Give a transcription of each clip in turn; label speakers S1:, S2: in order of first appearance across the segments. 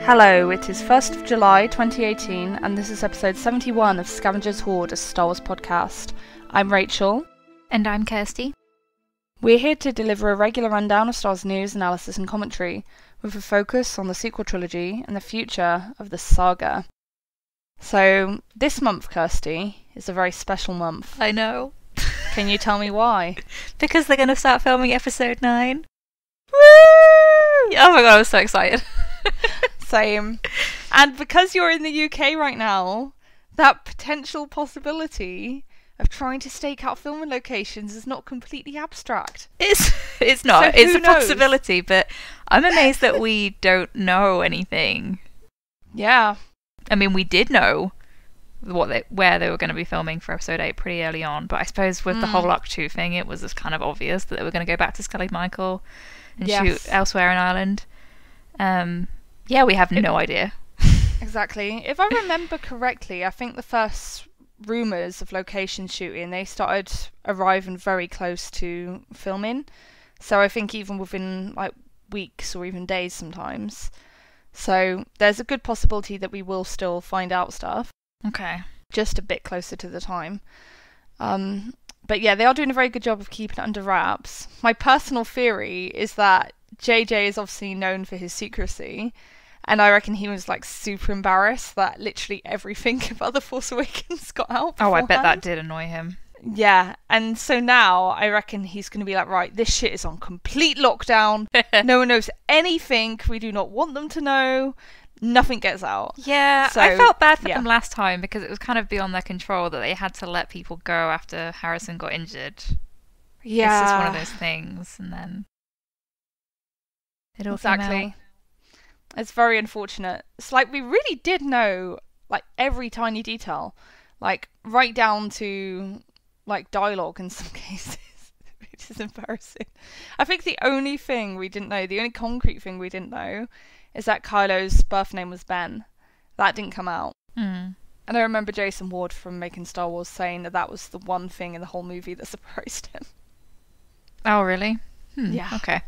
S1: Hello, it is 1st of July 2018 and this is episode 71 of Scavenger's Hoard, a Star Wars podcast. I'm Rachel.
S2: And I'm Kirsty.
S1: We're here to deliver a regular rundown of Star Wars news, analysis and commentary, with a focus on the sequel trilogy and the future of the saga. So, this month, Kirsty, is a very special month.
S2: I know.
S1: Can you tell me why?
S2: Because they're going to start filming episode 9.
S1: Woo!
S2: Oh my god, I was so excited.
S1: Same. And because you're in the UK right now, that potential possibility of trying to stake out filming locations is not completely abstract.
S2: It's not.
S1: So
S2: it's
S1: who
S2: a
S1: knows?
S2: possibility, but I'm amazed that we don't know anything.
S1: Yeah.
S2: I mean, we did know where they were going to be filming for episode 8 pretty early on, but I suppose with the whole Octu thing, it was just kind of obvious that they were going to go back to Scully Michael and shoot elsewhere in Ireland. Yeah, we have no idea.
S1: Exactly. If I remember correctly, I think the first rumours of location shooting, they started arriving very close to filming. So I think even within like weeks or even days sometimes. So there's a good possibility that we will still find out stuff.
S2: Okay.
S1: Just a bit closer to the time. But yeah, they are doing a very good job of keeping it under wraps. My personal theory is that JJ is obviously known for his secrecy, and I reckon he was like super embarrassed that literally everything about The Force Awakens got out beforehand.
S2: Oh, I bet that did annoy him.
S1: Yeah, and so now I reckon he's going to be like, right, this shit is on complete lockdown. No one knows anything. We do not want them to know. Nothing gets out.
S2: Yeah,
S1: So,
S2: I felt bad for them last time because it was kind of beyond their control that they had to let people go after Harrison got injured.
S1: Yeah.
S2: It's just one of those things, and then it all came out.
S1: It's very unfortunate. It's like we really did know like every tiny detail, like right down to like dialogue in some cases, which is embarrassing. I think the only thing we didn't know, the only concrete thing we didn't know, is that Kylo's birth name was Ben. That didn't come out. And I remember Jason Ward from Making Star Wars saying that that was the one thing in the whole movie that surprised him.
S2: Oh, really?
S1: Yeah.
S2: Okay.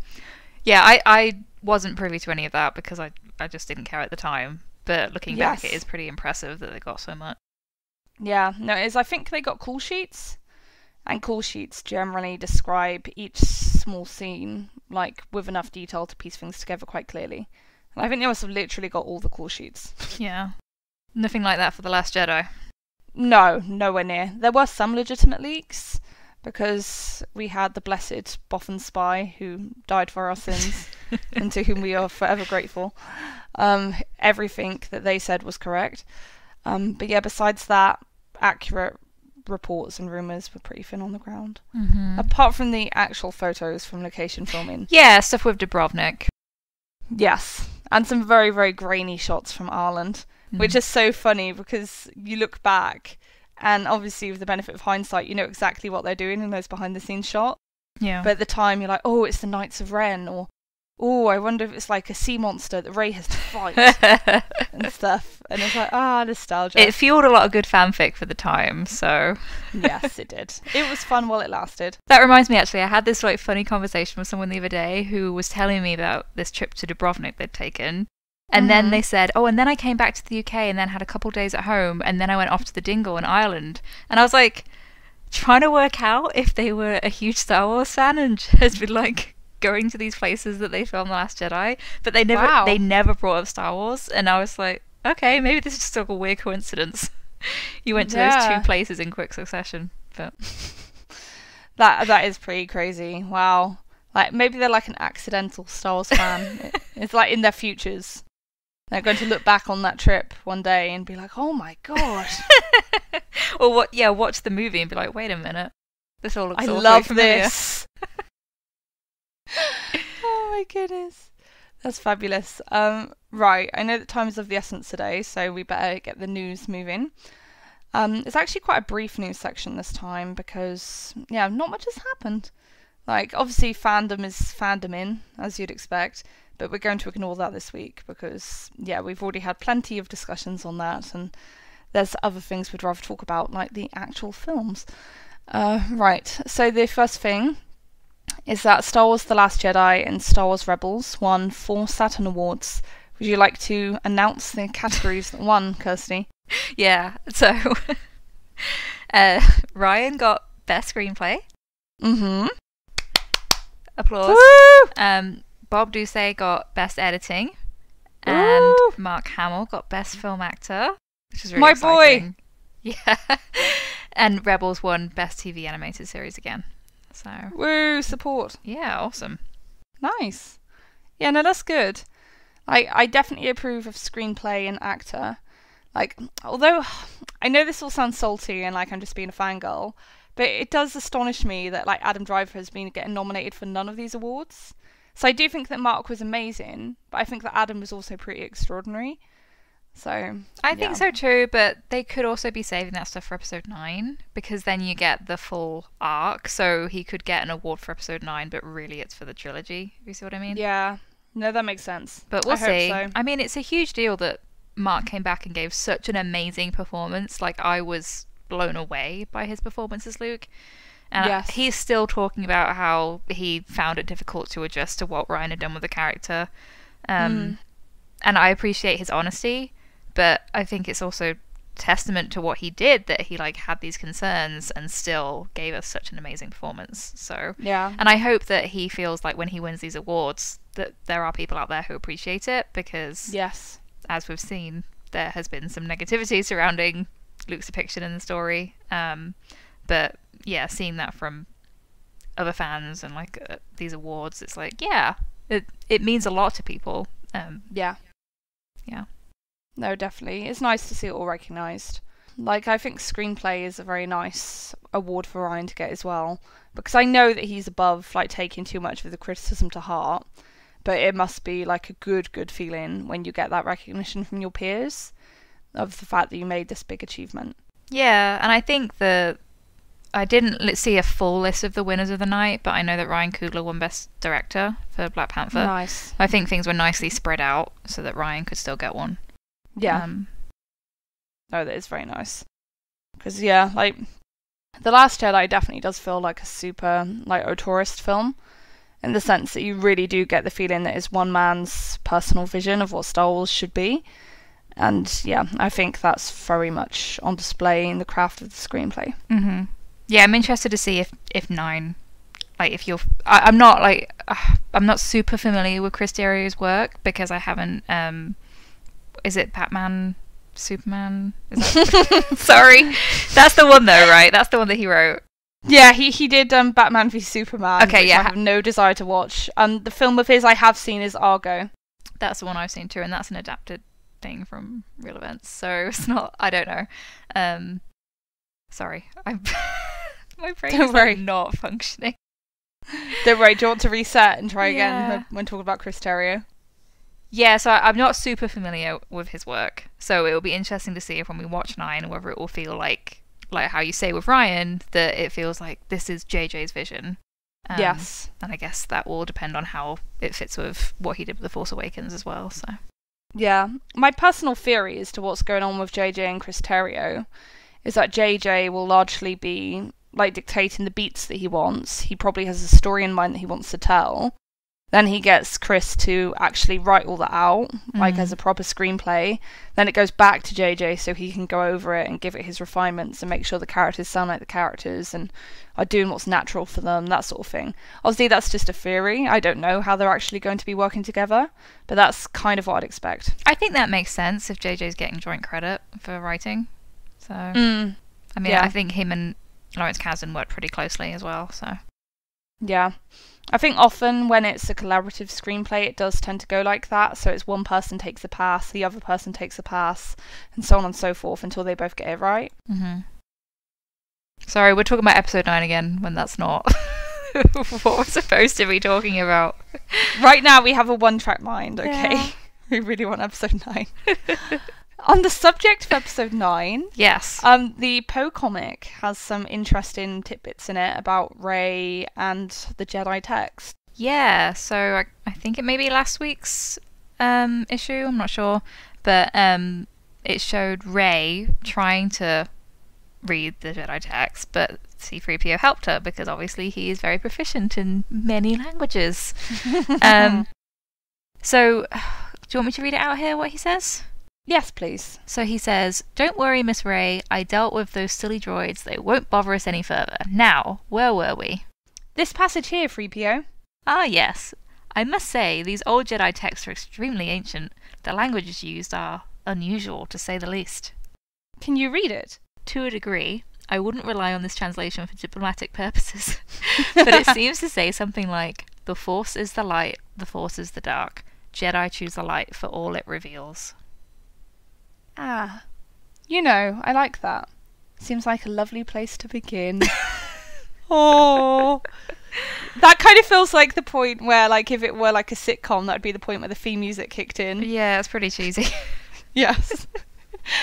S2: Yeah, I wasn't privy to any of that because I just didn't care at the time. But looking back, it is pretty impressive that they got so much.
S1: Yeah, no, it is. I think they got call sheets, and call sheets generally describe each small scene like with enough detail to piece things together quite clearly. And I think they must have literally got all the call sheets.
S2: Yeah. Nothing like that for The Last Jedi.
S1: No, nowhere near. There were some legitimate leaks, because we had the blessed Boffin spy who died for our sins and to whom we are forever grateful. Everything that they said was correct. But yeah, besides that, accurate reports and rumours were pretty thin on the ground. Apart from the actual photos from location filming.
S2: Yeah, stuff with Dubrovnik.
S1: Yes, and some very, very grainy shots from Ireland, which is so funny because you look back and obviously with the benefit of hindsight, you know exactly what they're doing in those behind-the-scenes shots.
S2: Yeah.
S1: But at the time, you're like, oh, it's the Knights of Ren, or oh, I wonder if it's like a sea monster that Rey has to fight and stuff. And it's like, nostalgia.
S2: It fueled a lot of good fanfic for the time, so...
S1: Yes, it did. It was fun while it lasted.
S2: That reminds me, actually, I had this like funny conversation with someone the other day who was telling me about this trip to Dubrovnik they'd taken. And then they said, oh, and then I came back to the UK and then had a couple days at home and then I went off to the Dingle in Ireland. And I was like, trying to work out if they were a huge Star Wars fan and just been like going to these places that they filmed The Last Jedi. But they never brought up Star Wars. And I was like, okay, maybe this is just like a weird coincidence. You went to those two places in quick succession. But
S1: that is pretty crazy. Wow. Like maybe they're like an accidental Star Wars fan. It's like in their futures. They're going to look back on that trip one day and be like, oh my god.
S2: Or watch the movie and be like, wait a minute. This all looks
S1: I
S2: awfully
S1: love
S2: familiar.
S1: this. Oh my goodness. That's fabulous. Right, I know that time is of the essence today, so we better get the news moving. It's actually quite a brief news section this time because, not much has happened. Like, obviously fandom is fandoming, as you'd expect. But we're going to ignore that this week because, we've already had plenty of discussions on that and there's other things we'd rather talk about, like the actual films. Right, so the first thing is that Star Wars The Last Jedi and Star Wars Rebels won 4 Saturn Awards, Would you like to announce the categories that won, Kirsty?
S2: Yeah, so Ryan got Best Screenplay.
S1: Mm-hmm.
S2: Applause.
S1: Woo!
S2: Bob Ducey got Best Editing. And
S1: Woo!
S2: Mark Hamill got Best Film Actor, which is really
S1: My
S2: exciting.
S1: boy!
S2: Yeah. And Rebels won Best TV Animated Series again. So
S1: Woo! Support.
S2: yeah, awesome.
S1: Nice. Yeah, no, that's good. I definitely approve of screenplay and actor. Like, although I know this all sounds salty and like I'm just being a fangirl, but it does astonish me that like Adam Driver has been getting nominated for none of these awards. So I do think that Mark was amazing, but I think that Adam was also pretty extraordinary. So
S2: I think so too, but they could also be saving that stuff for episode 9, because then you get the full arc. So he could get an award for episode 9, but really it's for the trilogy, if you see what I mean.
S1: Yeah. No, that makes sense.
S2: But we'll see.
S1: Hope so.
S2: I mean, it's a huge deal that Mark came back and gave such an amazing performance. Like, I was blown away by his performance as Luke. And
S1: Yes.
S2: he's still talking about how he found it difficult to adjust to what Ryan had done with the character. And I appreciate his honesty, but I think it's also testament to what he did that he like had these concerns and still gave us such an amazing performance. So
S1: Yeah.
S2: and I hope that he feels like when he wins these awards that there are people out there who appreciate it, because
S1: Yes.
S2: as we've seen, there has been some negativity surrounding Luke's depiction in the story. But yeah, seeing that from other fans and like these awards, it's like, yeah, it means a lot to people.
S1: Yeah.
S2: Yeah.
S1: No, definitely. It's nice to see it all recognised. Like, I think screenplay is a very nice award for Ryan to get as well, because I know that he's above like taking too much of the criticism to heart, but it must be like a good feeling when you get that recognition from your peers of the fact that you made this big achievement.
S2: Yeah, and I think I didn't see a full list of the winners of the night, but I know that Ryan Coogler won Best Director for Black Panther.
S1: Nice.
S2: I think things were nicely spread out so that Ryan could still get one.
S1: Yeah. No, that is very nice. Because, yeah, like, The Last Jedi definitely does feel like a super, like, auteurist film, in the sense that you really do get the feeling that it's one man's personal vision of what Star Wars should be. And, yeah, I think that's very much on display in the craft of the screenplay.
S2: Mm-hmm. Yeah, I'm interested to see if 9, like, if you're... I'm not super familiar with Chris Terrio's work, because I haven't... is it Batman, Superman? Is that... Sorry. That's the one though, right? That's the one that he wrote.
S1: Yeah, he did Batman v Superman,
S2: okay,
S1: which
S2: yeah.
S1: I have no desire to watch. The film of his I have seen is Argo.
S2: That's the one I've seen too, and that's an adapted thing from real events, so it's not... I don't know. Sorry. My brain
S1: Don't
S2: is
S1: worry.
S2: like, not functioning.
S1: Don't worry, do you want to reset and try
S2: Yeah.
S1: again when talking about Chris Terrio?
S2: Yeah, so I'm not super familiar with his work, so it will be interesting to see if when we watch 9 whether it will feel like how you say with Ryan, that it feels like this is JJ's vision.
S1: Yes.
S2: And I guess that will depend on how it fits with what he did with The Force Awakens as well. So
S1: Yeah. My personal theory as to what's going on with JJ and Chris Terrio is that JJ will largely be like dictating the beats that he wants. He probably has a story in mind that he wants to tell. Then he gets Chris to actually write all that out, like as a proper screenplay. Then it goes back to JJ so he can go over it and give it his refinements and make sure the characters sound like the characters and are doing what's natural for them, that sort of thing. Obviously, that's just a theory. I don't know how they're actually going to be working together, but that's kind of what I'd expect.
S2: I think that makes sense if JJ's getting joint credit for writing. So, I mean,
S1: yeah.
S2: I think him and Lawrence Kasdan worked pretty closely as well, so...
S1: Yeah. I think often when it's a collaborative screenplay, it does tend to go like that. So it's one person takes a pass, the other person takes a pass, and so on and so forth until they both get it right.
S2: Mm-hmm. Sorry, we're talking about episode 9 again, when that's not what we're supposed to be talking about.
S1: Right now we have a one-track mind, okay?
S2: Yeah.
S1: We really want episode 9. On the subject of episode 9,
S2: yes.
S1: The Poe comic has some interesting tidbits in it about Rey and the Jedi text.
S2: Yeah, so I think it may be last week's issue, I'm not sure, but it showed Rey trying to read the Jedi text, but C-3PO helped her because obviously he is very proficient in many languages. So Do you want me to read it out here, what he says?
S1: Yes, please.
S2: So he says, "Don't worry, Miss Ray. I dealt with those silly droids. They won't bother us any further. Now, where were we?"
S1: This passage here, 3PO.
S2: Ah, yes. I must say, these old Jedi texts are extremely ancient. The languages used are unusual, to say the least.
S1: Can you read it?
S2: To a degree. I wouldn't rely on this translation for diplomatic purposes. But it seems to say something like, "The Force is the light, the Force is the dark. Jedi choose the light for all it reveals."
S1: Ah. You know, I like that. Seems like a lovely place to begin. Oh. That kind of feels like the point where, like, if it were like a sitcom, that'd be the point where the theme music kicked in.
S2: Yeah, it's pretty cheesy.
S1: Yes.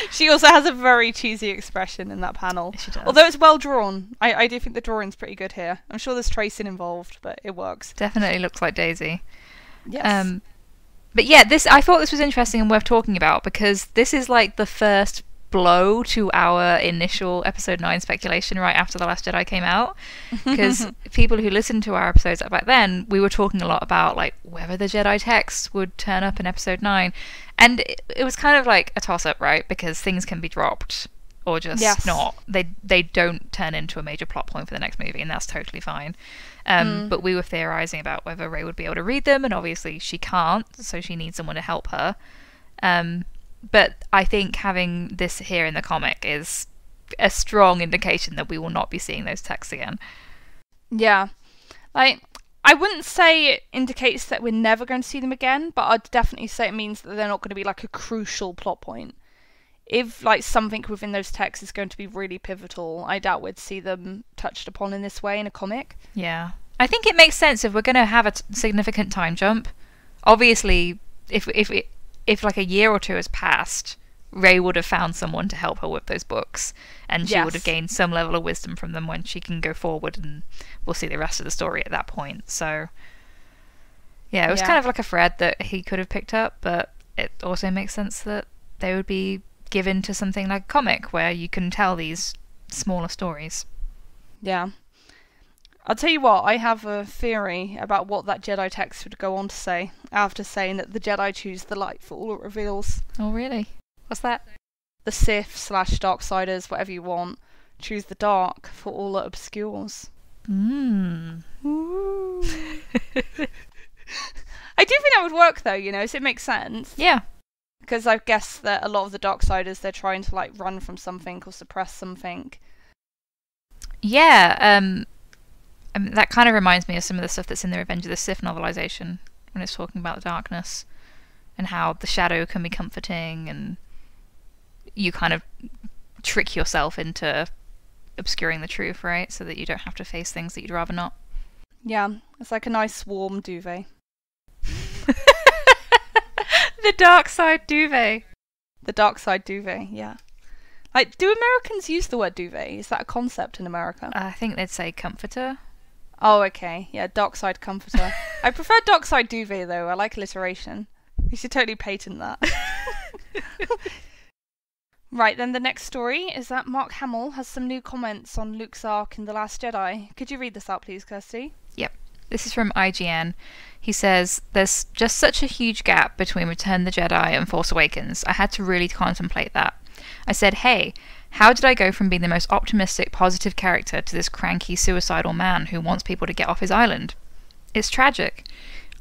S1: She also has a very cheesy expression in that panel.
S2: She does.
S1: Although it's well drawn. I do think the drawing's pretty good here. I'm sure there's tracing involved, but it works.
S2: Definitely looks like Daisy.
S1: Yes.
S2: But yeah, I thought this was interesting and worth talking about because this is like the first blow to our initial episode 9 speculation right after The Last Jedi came out. Because people who listened to our episodes back then, we were talking a lot about like whether the Jedi texts would turn up in episode 9. And it was kind of like a toss-up, right? Because things can be dropped or just not. They don't turn into a major plot point for the next movie, and that's totally fine. But we were theorizing about whether Rey would be able to read them, and obviously she can't, so she needs someone to help her. But I think having this here in the comic is a strong indication that we will not be seeing those texts again.
S1: Yeah. Like, I wouldn't say it indicates that we're never going to see them again, but I'd definitely say it means that they're not going to be like a crucial plot point. If like something within those texts is going to be really pivotal, I doubt we'd see them touched upon in this way in a comic.
S2: Yeah. I think it makes sense if we're going to have a significant time jump. Obviously, if like a year or two has passed, Rey would have found someone to help her with those books, and she would have gained some level of wisdom from them when she can go forward, and we'll see the rest of the story at that point. So, yeah, it was kind of like a thread that he could have picked up, but it also makes sense that they would be given to something like a comic where you can tell these smaller stories.
S1: Yeah. I'll tell you what, I have a theory about what that Jedi text would go on to say after saying that the Jedi choose the light for all it reveals.
S2: Oh, really? What's that?
S1: The Sith/Darksiders, whatever you want, choose the dark for all it obscures.
S2: Ooh.
S1: I do think that would work though, you know, so it makes sense.
S2: Yeah.
S1: Because I guess that a lot of the Darksiders, they're trying to like run from something or suppress something.
S2: Yeah, I mean, that kind of reminds me of some of the stuff that's in the Revenge of the Sith novelization when it's talking about the darkness and how the shadow can be comforting and you kind of trick yourself into obscuring the truth, right? So that you don't have to face things that you'd rather not.
S1: Yeah, it's like a nice warm duvet.
S2: The dark side duvet.
S1: The dark side duvet, yeah. Like, do Americans use the word duvet? Is that a concept in America?
S2: I think they'd say comforter.
S1: Oh, okay. Yeah, dark side comforter. I prefer dark side duvet, though. I like alliteration. We should totally patent that. Right, then the next story is that Mark Hamill has some new comments on Luke's arc in The Last Jedi. Could you read this out, please, Kirsty?
S2: Yep. This is from IGN. He says, "There's just such a huge gap between Return of the Jedi and Force Awakens. I had to really contemplate that. I said, hey, how did I go from being the most optimistic, positive character to this cranky, suicidal man who wants people to get off his island? It's tragic.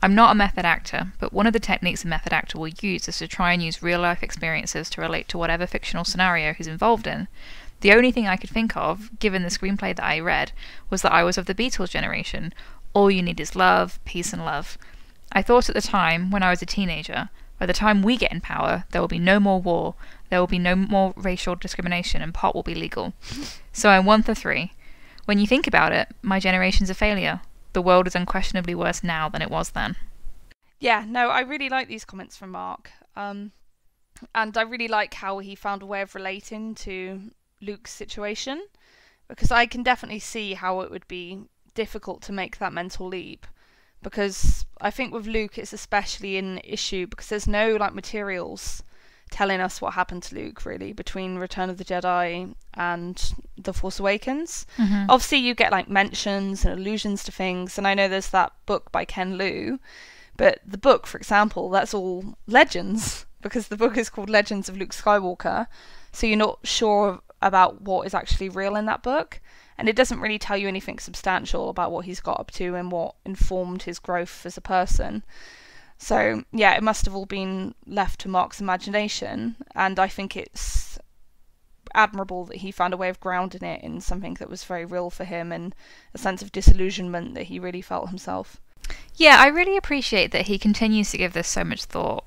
S2: I'm not a method actor, but one of the techniques a method actor will use is to try and use real-life experiences to relate to whatever fictional scenario he's involved in. The only thing I could think of, given the screenplay that I read, was that I was of the Beatles generation. All you need is love, peace and love. I thought at the time, when I was a teenager, by the time we get in power, there will be no more war, there will be no more racial discrimination, and pot will be legal. So I'm one for three. When you think about it, my generation's a failure. The world is unquestionably worse now than it was then."
S1: Yeah, no, I really like these comments from Mark. And I really like how he found a way of relating to Luke's situation, because I can definitely see how it would be difficult to make that mental leap, because I think with Luke it's especially an issue because there's no like materials telling us what happened to Luke really between Return of the Jedi and The Force Awakens. Obviously you get like mentions and allusions to things, and I know there's that book by Ken Liu, But the book, for example, that's all legends, because the book is called Legends of Luke Skywalker, so you're not sure about what is actually real in that book, and it doesn't really tell you anything substantial about what he's got up to and what informed his growth as a person. So yeah, it must have all been left to Mark's imagination, and I think it's admirable that he found a way of grounding it in something that was very real for him and a sense of disillusionment that he really felt himself.
S2: Yeah, I really appreciate that he continues to give this so much thought.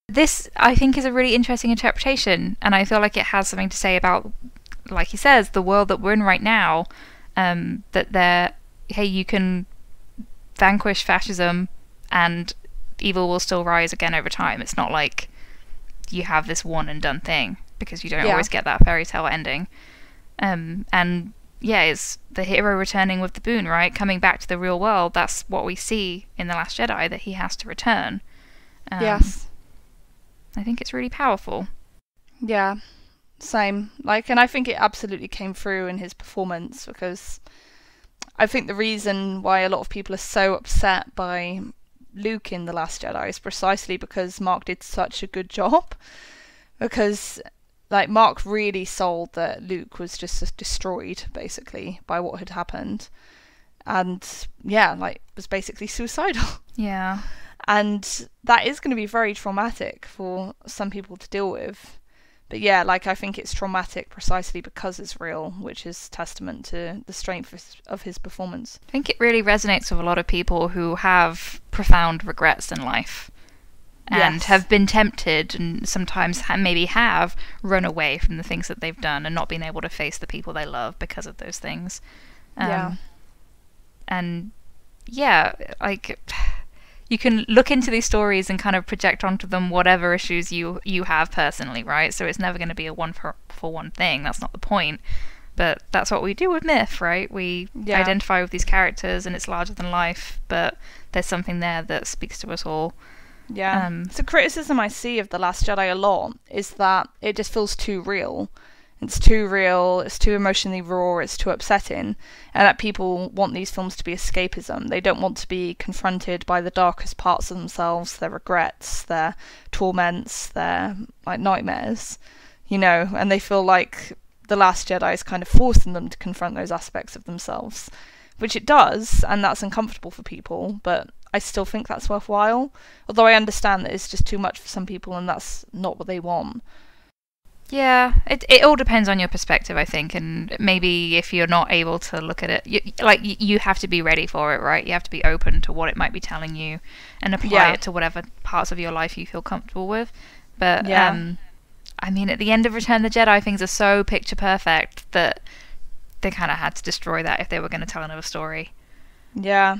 S2: This, I think, is a really interesting interpretation, and I feel like it has something to say about, like he says, the world that we're in right now, that hey, you can vanquish fascism and evil will still rise again over time. It's not like you have this one and done thing, because you don't always get that fairy tale ending. And yeah, it's the hero returning with the boon, right? Coming back to the real world. That's what we see in The Last Jedi, that he has to return.
S1: Yes.
S2: I think it's really powerful.
S1: Yeah, same. And I think it absolutely came through in his performance, because I think the reason why a lot of people are so upset by Luke in The Last Jedi is precisely because Mark did such a good job. Because Mark really sold that Luke was just destroyed, basically, by what had happened. And yeah, was basically suicidal.
S2: Yeah.
S1: And that is going to be very traumatic for some people to deal with. But yeah, I think it's traumatic precisely because it's real, which is testament to the strength of his performance.
S2: I think it really resonates with a lot of people who have profound regrets in life and have been tempted, and sometimes maybe have run away from the things that they've done and not been able to face the people they love because of those things. And yeah, you can look into these stories and kind of project onto them whatever issues you have personally, right? So it's never going to be a one for one thing. That's not the point. But that's what we do with myth, right? We identify with these characters and it's larger than life, but there's something there that speaks to us all.
S1: Yeah. It's a criticism I see of The Last Jedi a lot, is that it just feels too real. It's too real, it's too emotionally raw, it's too upsetting, and that people want these films to be escapism. They don't want to be confronted by the darkest parts of themselves, their regrets, their torments, their nightmares, and they feel like The Last Jedi is kind of forcing them to confront those aspects of themselves, which it does, and that's uncomfortable for people, but I still think that's worthwhile, although I understand that it's just too much for some people and that's not what they want.
S2: Yeah, it all depends on your perspective, I think, and maybe if you're not able to look at it, you have to be ready for it, right? You have to be open to what it might be telling you and apply it to whatever parts of your life you feel comfortable with. But I mean, at the end of Return of the Jedi, things are so picture perfect that they kind of had to destroy that if they were going to tell another story.
S1: Yeah.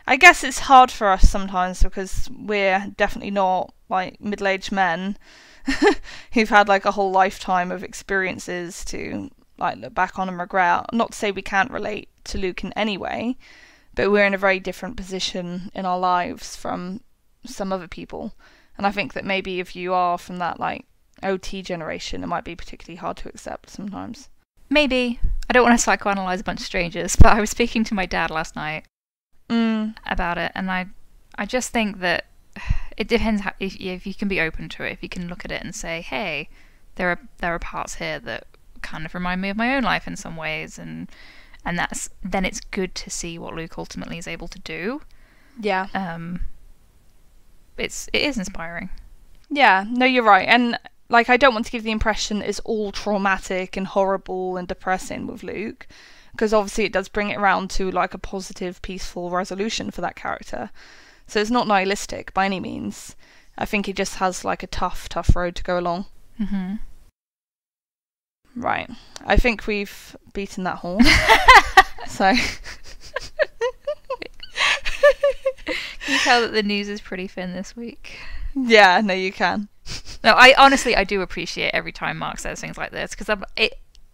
S1: I guess it's hard for us sometimes because we're definitely not middle-aged men who've had a whole lifetime of experiences to look back on and regret. Not to say we can't relate to Luke in any way, but we're in a very different position in our lives from some other people. And I think that maybe if you are from that OT generation, it might be particularly hard to accept sometimes.
S2: Maybe. I don't want to psychoanalyze a bunch of strangers, but I was speaking to my dad last night about it, and I just think that it depends if you can be open to it, if you can look at it and say, hey, there are parts here that kind of remind me of my own life in some ways, and then it's good to see what Luke ultimately is able to do. Yeah. It is inspiring.
S1: Yeah, no, you're right. And I don't want to give the impression it's all traumatic and horrible and depressing with Luke, because obviously it does bring it around to a positive, peaceful resolution for that character. So it's not nihilistic by any means. I think he just has a tough road to go along.
S2: Mm-hmm.
S1: Right. I think we've beaten that horse. So.
S2: Can you tell that the news is pretty thin this week?
S1: Yeah, no, you can.
S2: No, I do appreciate every time Mark says things like this, because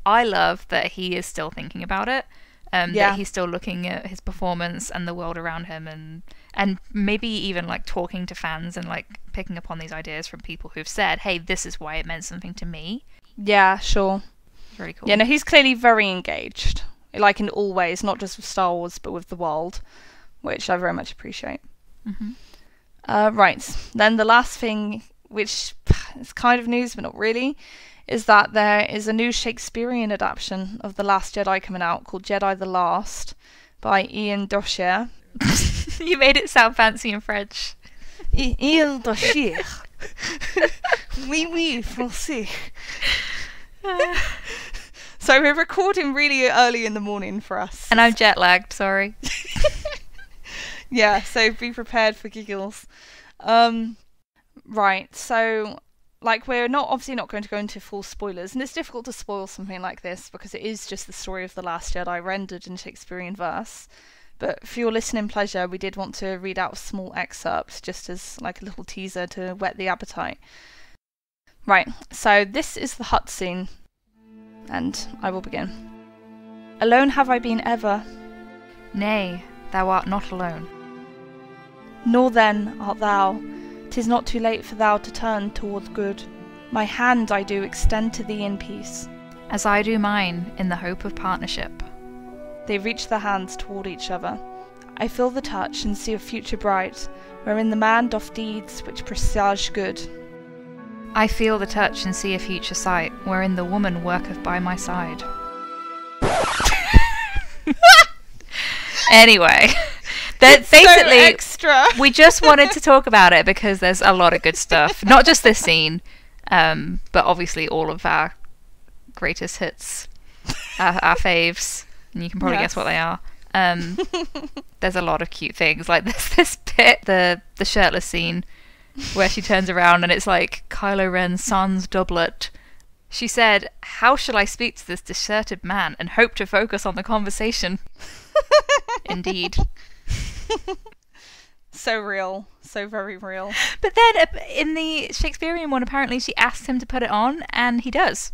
S2: I love that he is still thinking about it. That he's still looking at his performance and the world around him, and maybe even talking to fans and picking up on these ideas from people who've said, hey, this is why it meant something to me.
S1: Yeah, sure.
S2: Very cool.
S1: Yeah, no, he's clearly very engaged, in all ways, not just with Star Wars but with the world. which I very much appreciate.
S2: Mm-hmm.
S1: Right, then the last thing, which is kind of news but not really, is that there is a new Shakespearean adaptation of The Last Jedi coming out called Jedi the Last by Ian Doescher.
S2: You made it sound fancy in French.
S1: Ian Doescher. Oui, français. So we're recording really early in the morning for us.
S2: And I'm jet lagged, sorry.
S1: Yeah, so be prepared for giggles. Right, so we're obviously not going to go into full spoilers, and it's difficult to spoil something like this because it is just the story of The Last Jedi rendered in Shakespearean verse. But for your listening pleasure, we did want to read out a small excerpt just as a little teaser to whet the appetite. Right, so this is the hut scene, and I will begin. Alone have I been ever.
S2: Nay, thou art not alone.
S1: Nor then art thou. 'Tis not too late for thou to turn towards good. My hand I do extend to thee in peace.
S2: As I do mine, in the hope of partnership.
S1: They reach their hands toward each other. I feel the touch and see a future bright, wherein the man doth deeds which presage good.
S2: I feel the touch and see a future sight, wherein the woman worketh by my side. Anyway, that basically
S1: so extra.
S2: We just wanted to talk about it because there's a lot of good stuff. Not just this scene, but obviously all of our greatest hits, our faves, and you can probably guess what they are. There's a lot of cute things. There's this bit, the shirtless scene, where she turns around and it's Kylo Ren's sans doublet. She said, "How shall I speak to this deserted man and hope to focus on the conversation?" Indeed.
S1: So real. So very real.
S2: But then in the Shakespearean one, apparently she asks him to put it on, and he does.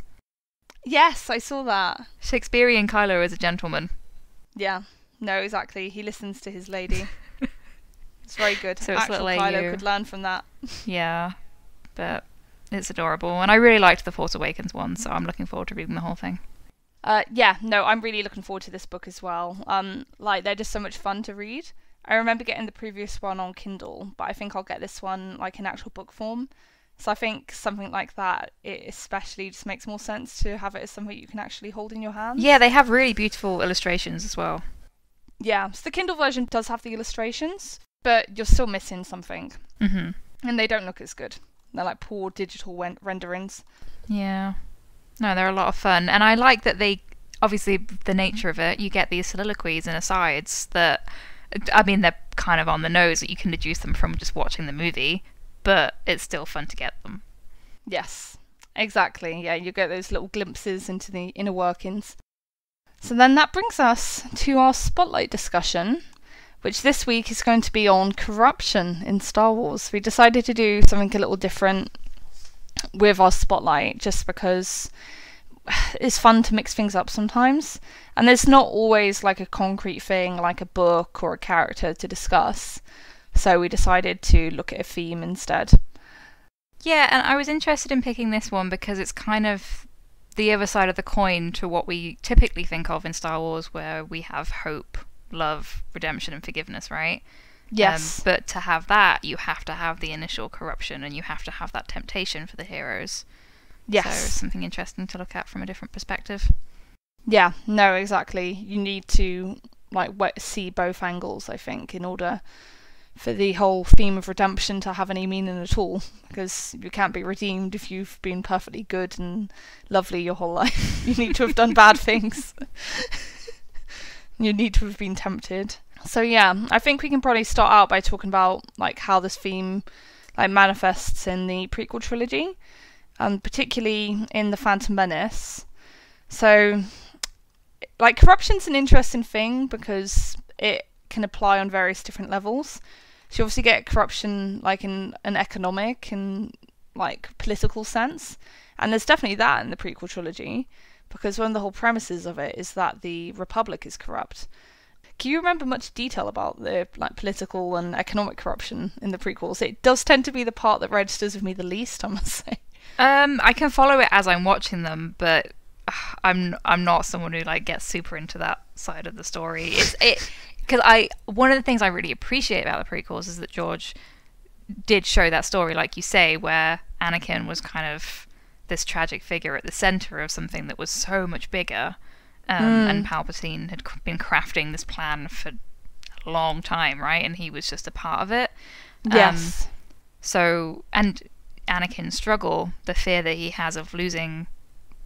S1: Yes, I saw that.
S2: Shakespearean Kylo is a gentleman.
S1: Yeah. No, exactly. He listens to his lady. It's very good.
S2: So it's
S1: Actual
S2: little
S1: Kylo
S2: AU.
S1: could learn from that.
S2: Yeah, but it's adorable. And I really liked the Force Awakens one, so I'm looking forward to reading the whole thing.
S1: Yeah, no, I'm really looking forward to this book as well. They're just so much fun to read. I remember getting the previous one on Kindle, but I think I'll get this one in actual book form. So I think something like that, it especially just makes more sense to have it as something you can actually hold in your hands.
S2: Yeah, they have really beautiful illustrations as well.
S1: Yeah, so the Kindle version does have the illustrations, but you're still missing something.
S2: Mm-hmm.
S1: And they don't look as good. They're poor digital renderings.
S2: Yeah. No, they're a lot of fun. And I like that they, obviously, the nature of it, you get these soliloquies and asides that, they're kind of on the nose that you can deduce them from just watching the movie, but it's still fun to get them.
S1: Yes, exactly. Yeah, you get those little glimpses into the inner workings. So then that brings us to our spotlight discussion, which this week is going to be on corruption in Star Wars. We decided to do something a little different with our spotlight just because it's fun to mix things up sometimes, and there's not always a concrete thing like a book or a character to discuss, so we decided to look at a theme instead.
S2: Yeah, and I was interested in picking this one because it's kind of the other side of the coin to what we typically think of in Star Wars, where we have hope, love, redemption, and forgiveness, right?
S1: Yes.
S2: But to have that, you have to have the initial corruption, and you have to have that temptation for the heroes.
S1: Yes.
S2: So it's something interesting to look at from a different perspective.
S1: Yeah, no, exactly. You need to see both angles, I think, in order for the whole theme of redemption to have any meaning at all, because you can't be redeemed if you've been perfectly good and lovely your whole life. You need to have done bad things. You need to have been tempted. So yeah, I think we can probably start out by talking about how this theme manifests in the prequel trilogy, and particularly in The Phantom Menace. So corruption's an interesting thing because it can apply on various different levels. So you obviously get corruption in an economic and political sense, and there's definitely that in the prequel trilogy, because one of the whole premises of it is that the Republic is corrupt. Can you remember much detail about the political and economic corruption in the prequels? It does tend to be the part that registers with me the least, I must say.
S2: I can follow it as I'm watching them, but I'm not someone who gets super into that side of the story. because one of the things I really appreciate about the prequels is that George did show that story, like you say, where Anakin was kind of this tragic figure at the center of something that was so much bigger, and Palpatine had been crafting this plan for a long time, right? And he was just a part of it.
S1: Yes.
S2: So, and Anakin's struggle, the fear that he has of losing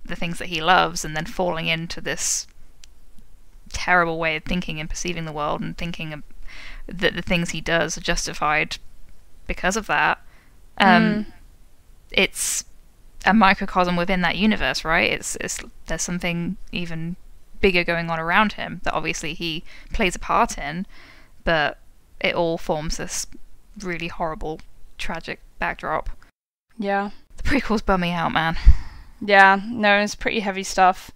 S2: the things that he loves and then falling into this terrible way of thinking and perceiving the world and thinking that the things he does are justified because of that. It's a microcosm within that universe, right? It's there's something even bigger going on around him that obviously he plays a part in, but it all forms this really horrible, tragic backdrop.
S1: Yeah.
S2: The prequels bum me out, man.
S1: Yeah, no, it's pretty heavy stuff.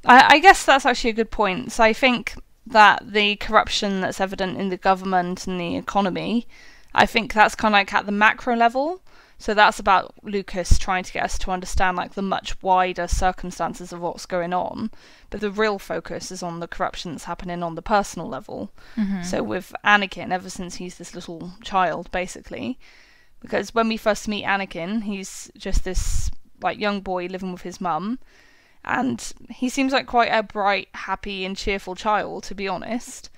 S1: I guess that's actually a good point. So I think that the corruption that's evident in the government and the economy, I think that's kind of like at the macro level. So that's about Lucas trying to get us to understand like the much wider circumstances of what's going on. But the real focus is on the corruption that's happening on the personal level. So with Anakin, ever since he's this little child, basically, because when we first meet Anakin, he's just this like young boy living with his mum, and he seems like quite a bright, happy and cheerful child, to be honest.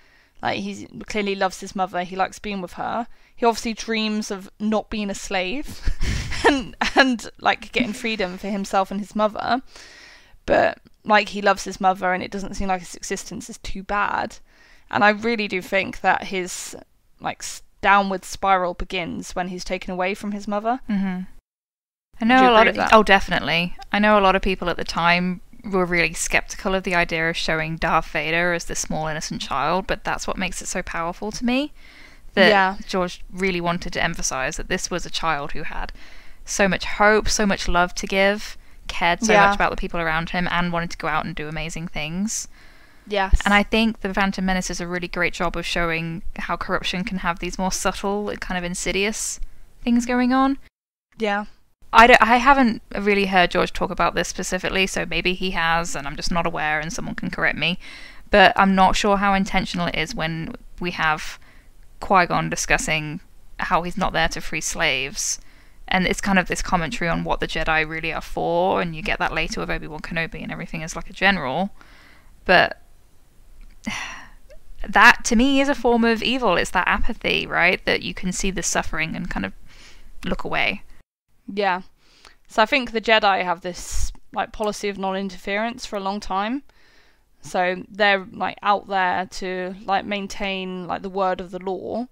S1: Like, he clearly loves his mother, he likes being with her. He obviously dreams of not being a slave and like getting freedom for himself and his mother. But like, he loves his mother and it doesn't seem like his existence is too bad. And I really do think that his like downward spiral begins when he's taken away from his mother.
S2: I know a lot of definitely. I know a lot of people at the time were really skeptical of the idea of showing Darth Vader as this small innocent child, but that's what makes it so powerful to me. That George really wanted to emphasize that this was a child who had so much hope, so much love to give, cared so much about the people around him, and wanted to go out and do amazing things.
S1: Yes.
S2: And I think The Phantom Menace is a really great job of showing how corruption can have these more subtle, kind of insidious things going on.
S1: Yeah.
S2: I haven't really heard George talk about this specifically, so maybe he has, and I'm just not aware, and someone can correct me. But I'm not sure how intentional it is when we have Qui-Gon discussing how he's not there to free slaves. And it's kind of this commentary on what the Jedi really are for, and you get that later with Obi-Wan Kenobi and everything as like a general. But that, to me, is a form of evil. It's that apathy, right? That you can see the suffering and kind of look away.
S1: Yeah. So I think the Jedi have this like policy of non-interference for a long time. So they're like out there to like maintain like the word of the law,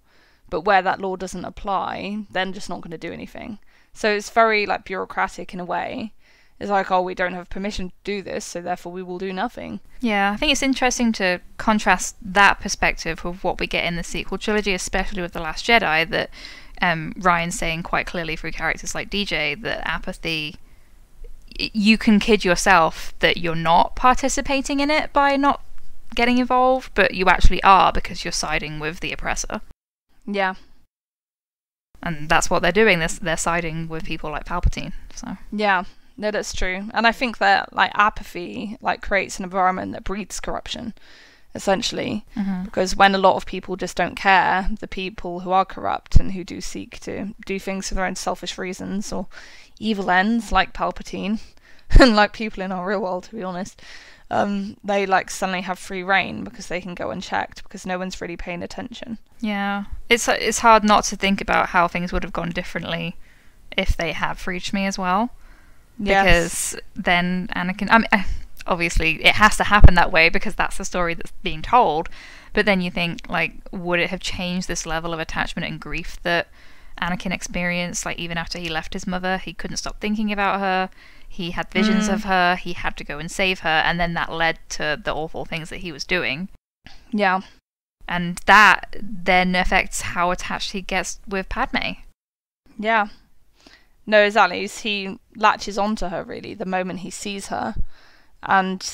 S1: but where that law doesn't apply, they're just not going to do anything. So it's very like bureaucratic in a way. It's like, oh, we don't have permission to do this, so therefore we will do nothing.
S2: Yeah, I think it's interesting to contrast that perspective with what we get in the sequel trilogy, especially with The Last Jedi, that Ryan's saying quite clearly through characters like DJ that apathy, you can kid yourself that you're not participating in it by not getting involved, but you actually are because you're siding with the oppressor.
S1: Yeah.
S2: And that's what they're doing. They're siding with people like Palpatine. So
S1: yeah, no, that's true. And I think that like apathy like creates an environment that breeds corruption, essentially, because when a lot of people just don't care, the people who are corrupt and who do seek to do things for their own selfish reasons or evil ends, like Palpatine, and like people in our real world, to be honest, they like suddenly have free reign because they can go unchecked because no one's really paying attention. Yeah,
S2: it's hard not to think about how things would have gone differently if they had freed me as well. Because then Anakin, I mean, obviously it has to happen that way because that's the story that's being told, but then you think, like, would it have changed this level of attachment and grief that Anakin experienced? Like, even after he left his mother, he couldn't stop thinking about her, he had visions of her, he had to go and save her, and then that led to the awful things that he was doing.
S1: Yeah.
S2: And that then affects how attached he gets with Padme.
S1: Yeah. No, exactly. He latches onto her, really, the moment he sees her. And,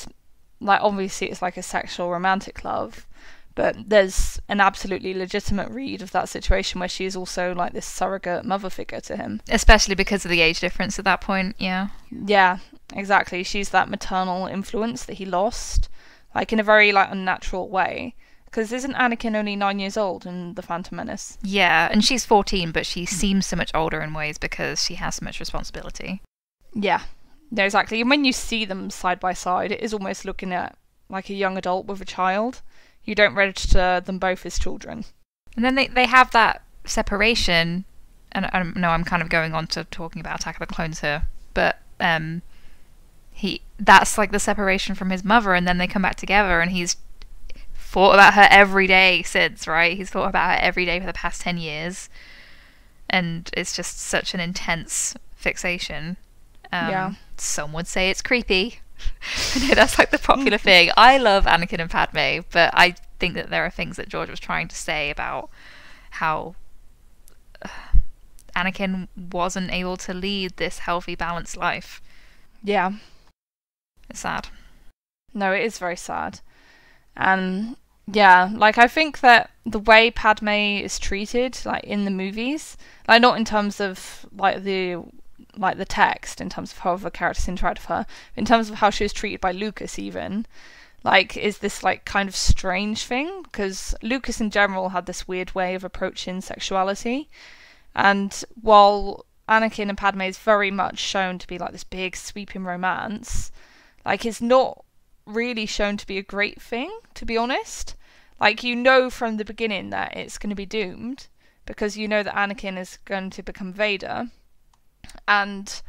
S1: like, obviously it's like a sexual romantic love, but there's an absolutely legitimate read of that situation where she is also, like, this surrogate mother figure to him.
S2: Especially because of the age difference at that point, yeah.
S1: Yeah, exactly. She's that maternal influence that he lost, like, in a very, like, unnatural way. Because isn't Anakin only 9 years old in The Phantom Menace?
S2: Yeah, and she's 14, but she seems so much older in ways because she has so much responsibility.
S1: Yeah, no, exactly. And when you see them side by side, it is almost looking at like a young adult with a child. You don't register them both as children.
S2: And then they have that separation, and I know I'm kind of going on to talking about Attack of the Clones here, but that's like the separation from his mother, and then they come back together, and he's thought about her every day since, right? He's thought about her every day for the past 10 years. And it's just such an intense fixation.
S1: Yeah.
S2: Some would say it's creepy. I know that's like the popular thing. I love Anakin and Padme, but I think that there are things that George was trying to say about how Anakin wasn't able to lead this healthy, balanced life.
S1: Yeah.
S2: It's sad.
S1: No, it is very sad. And yeah, like I think that the way Padme is treated, like in the movies, like not in terms of like the text, in terms of how other characters interact with her, in terms of how she was treated by Lucas even, like is this like kind of strange thing, because Lucas in general had this weird way of approaching sexuality, and while Anakin and Padme is very much shown to be like this big sweeping romance, like it's not really shown to be a great thing, to be honest. Like, you know from the beginning that it's going to be doomed, because you know that Anakin is going to become Vader, and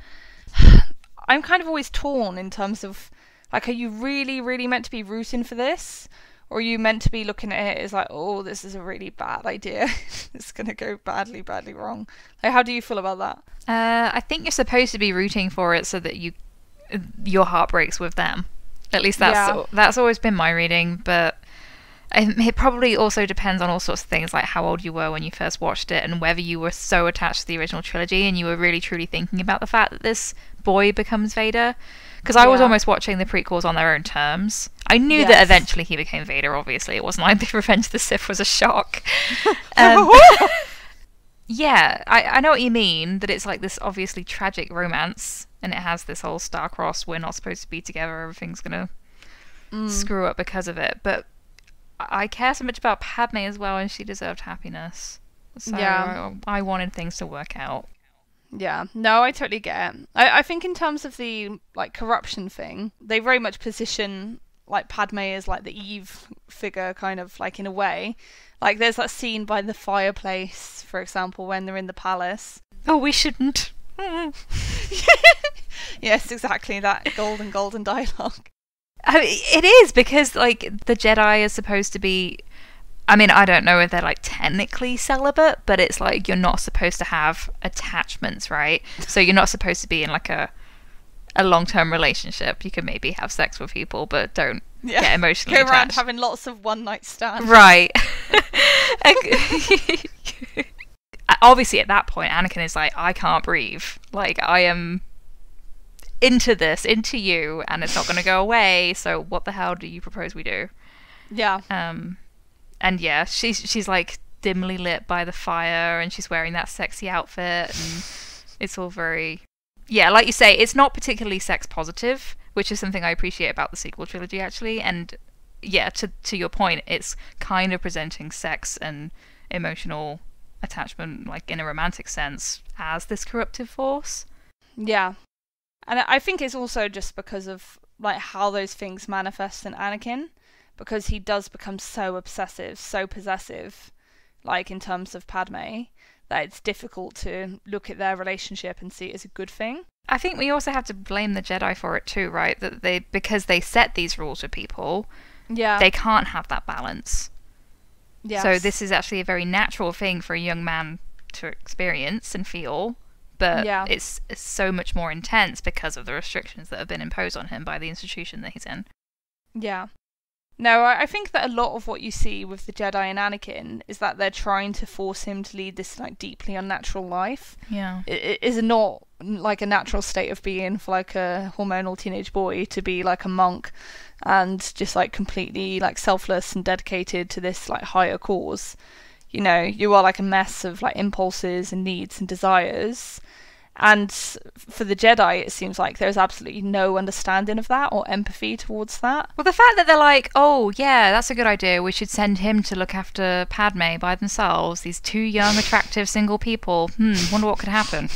S1: I'm kind of always torn in terms of, like, are you really, really meant to be rooting for this? Or are you meant to be looking at it as like, oh, this is a really bad idea. It's going to go badly, badly wrong. Like, how do you feel about that?
S2: I think you're supposed to be rooting for it so that your heart breaks with them. At least that's always been my reading, but it probably also depends on all sorts of things, like how old you were when you first watched it, and whether you were so attached to the original trilogy and you were really truly thinking about the fact that this boy becomes Vader. Because I was almost watching the prequels on their own terms. I knew that eventually he became Vader, obviously. It wasn't like the Revenge of the Sith was a shock. Yeah, I know what you mean, that it's like this obviously tragic romance, and it has this whole star-crossed, we're not supposed to be together, everything's gonna screw up because of it. But I care so much about Padme as well, and she deserved happiness. So I wanted things to work out.
S1: Yeah, no, I totally get it. I think in terms of the like corruption thing, they very much position like Padme as like the Eve figure, kind of like in a way. Like there's that scene by the fireplace, for example, when they're in the palace.
S2: Oh, we shouldn't.
S1: Yes, exactly, that golden dialogue.
S2: I mean, it is, because like the Jedi is supposed to be, I mean, I don't know if they're like technically celibate, but it's like you're not supposed to have attachments, right? So you're not supposed to be in like a long-term relationship. You can maybe have sex with people, but don't get emotionally attached.
S1: Go around having lots of one-night stands.
S2: Right. Obviously at that point Anakin is like, I can't breathe. Like, I am into you, and it's not going to go away, so what the hell do you propose we do?
S1: Yeah.
S2: And yeah, she's like dimly lit by the fire, and she's wearing that sexy outfit, and it's all very, yeah, like you say, it's not particularly sex positive, which is something I appreciate about the sequel trilogy actually. And yeah, to your point, it's kind of presenting sex and emotional attachment, like in a romantic sense, as this corruptive force.
S1: Yeah. And I think it's also just because of like how those things manifest in Anakin, because he does become so obsessive, so possessive, like in terms of Padme, that it's difficult to look at their relationship and see it as a good thing.
S2: I think we also have to blame the Jedi for it too, right? That because they set these rules for people, they can't have that balance. Yes. So this is actually a very natural thing for a young man to experience and feel, but it's so much more intense because of the restrictions that have been imposed on him by the institution that he's in. Yeah.
S1: No, I think that a lot of what you see with the Jedi and Anakin is that they're trying to force him to lead this like deeply unnatural life.
S2: Yeah.
S1: It is not like a natural state of being for like a hormonal teenage boy to be like a monk and just like completely like selfless and dedicated to this like higher cause. You know, you are like a mess of like impulses and needs and desires, And for the Jedi, it seems like there's absolutely no understanding of that or empathy towards that.
S2: Well, the fact that they're like, oh, yeah, that's a good idea. We should send him to look after Padme by themselves. These two young, attractive, single people. Wonder what could happen.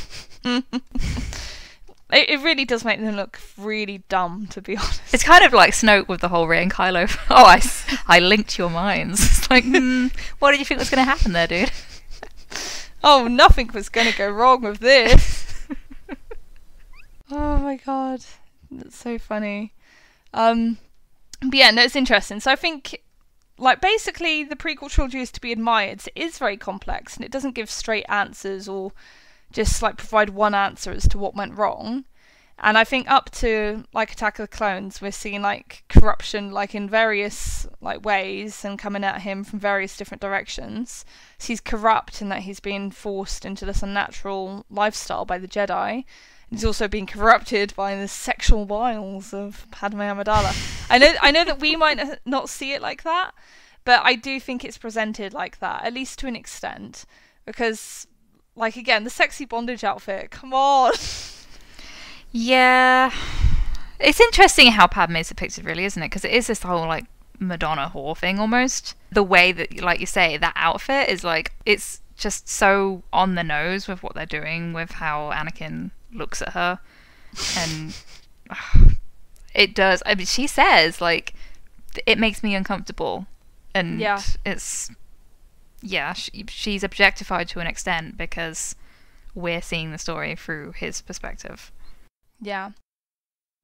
S1: It really does make them look really dumb, to be honest.
S2: It's kind of like Snoke with the whole Rey and Kylo. Oh, I linked your minds. It's like, what did you think was going to happen there, dude?
S1: Oh, nothing was going to go wrong with this. Oh my god, that's so funny. But yeah, no, it's interesting. So I think, like, basically the prequel trilogy is to be admired. It is very complex, and it doesn't give straight answers or just like provide one answer as to what went wrong. And I think up to like Attack of the Clones, we're seeing like corruption like in various like ways and coming at him from various different directions. So he's corrupt in that he's being forced into this unnatural lifestyle by the Jedi. He's also being corrupted by the sexual wiles of Padme Amidala. I know that we might not see it like that, but I do think it's presented like that, at least to an extent, because, like, again, the sexy bondage outfit, come on.
S2: Yeah. It's interesting how Padme is depicted, really, isn't it? Because it is this whole, like, Madonna whore thing, almost. The way that, like you say, that outfit is, like, it's just so on the nose with what they're doing, with how Anakin looks at her. And it does. I mean, she says, like, it makes me uncomfortable. And
S1: yeah.
S2: It's... Yeah, she's objectified to an extent because we're seeing the story through his perspective.
S1: Yeah.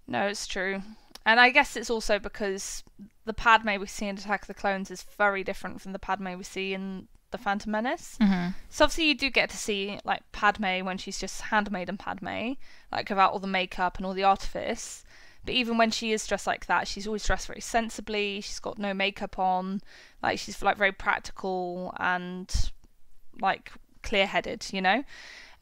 S1: No, it's true. And I guess it's also because the Padme we see in Attack of the Clones is very different from the Padme we see in The Phantom Menace.
S2: Mm-hmm.
S1: So obviously you do get to see, like, Padme when she's just handmaiden Padme, like, without all the makeup and all the artifice. But even when she is dressed like that, she's always dressed very sensibly. She's got no makeup on. Like, she's, like, very practical and, like, clear-headed, you know?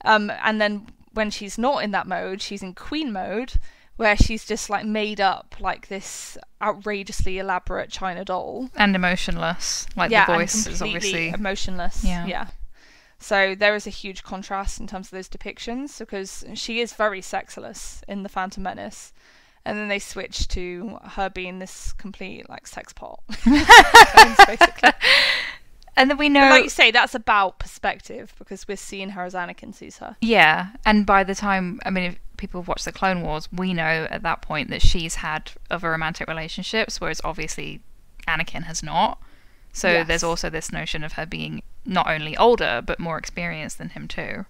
S1: And then when she's not in that mode, she's in Queen mode, where she's just, like, made up, like, this outrageously elaborate China doll.
S2: And emotionless. Like,
S1: yeah,
S2: the voice
S1: and
S2: is obviously...
S1: emotionless.
S2: Yeah.
S1: So there is a huge contrast in terms of those depictions, because she is very sexless in The Phantom Menace. And then they switch to her being this complete, like, sex pot. Basically.
S2: And then we know...
S1: But like you say, that's about perspective, because we're seeing her as Anakin sees her.
S2: Yeah, and by the time... I mean, if people have watched the Clone Wars, we know at that point that she's had other romantic relationships, whereas obviously Anakin has not. So
S1: yes.
S2: There's also this notion of her being not only older, but more experienced than him too.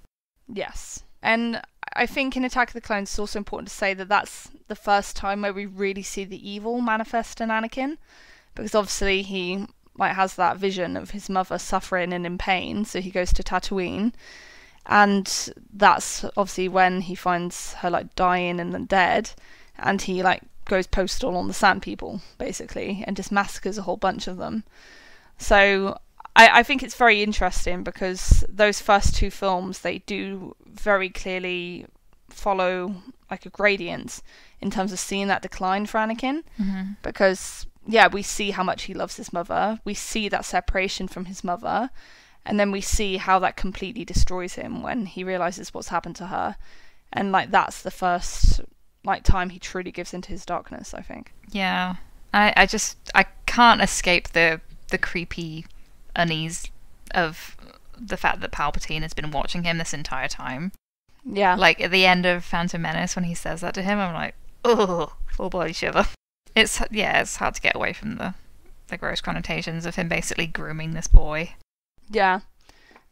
S1: Yes. And I think in Attack of the Clones, it's also important to say that that's the first time where we really see the evil manifest in Anakin, because obviously he, like, has that vision of his mother suffering and in pain, so he goes to Tatooine, and that's obviously when he finds her, like, dying and then dead, and he, like, goes postal on the Sand People, basically, and just massacres a whole bunch of them. So I think it's very interesting, because those first two films, they do very clearly follow, like, a gradient in terms of seeing that decline for Anakin.
S2: Mm-hmm.
S1: Because, yeah, we see how much he loves his mother, we see that separation from his mother, and then we see how that completely destroys him when he realizes what's happened to her. And, like, that's the first, like, time he truly gives into his darkness, I think.
S2: Yeah. I can't escape the creepy unease of the fact that Palpatine has been watching him this entire time.
S1: Yeah.
S2: Like, at the end of Phantom Menace, when he says that to him, I'm like, ugh, full body shiver. It's hard to get away from the gross connotations of him basically grooming this boy.
S1: Yeah.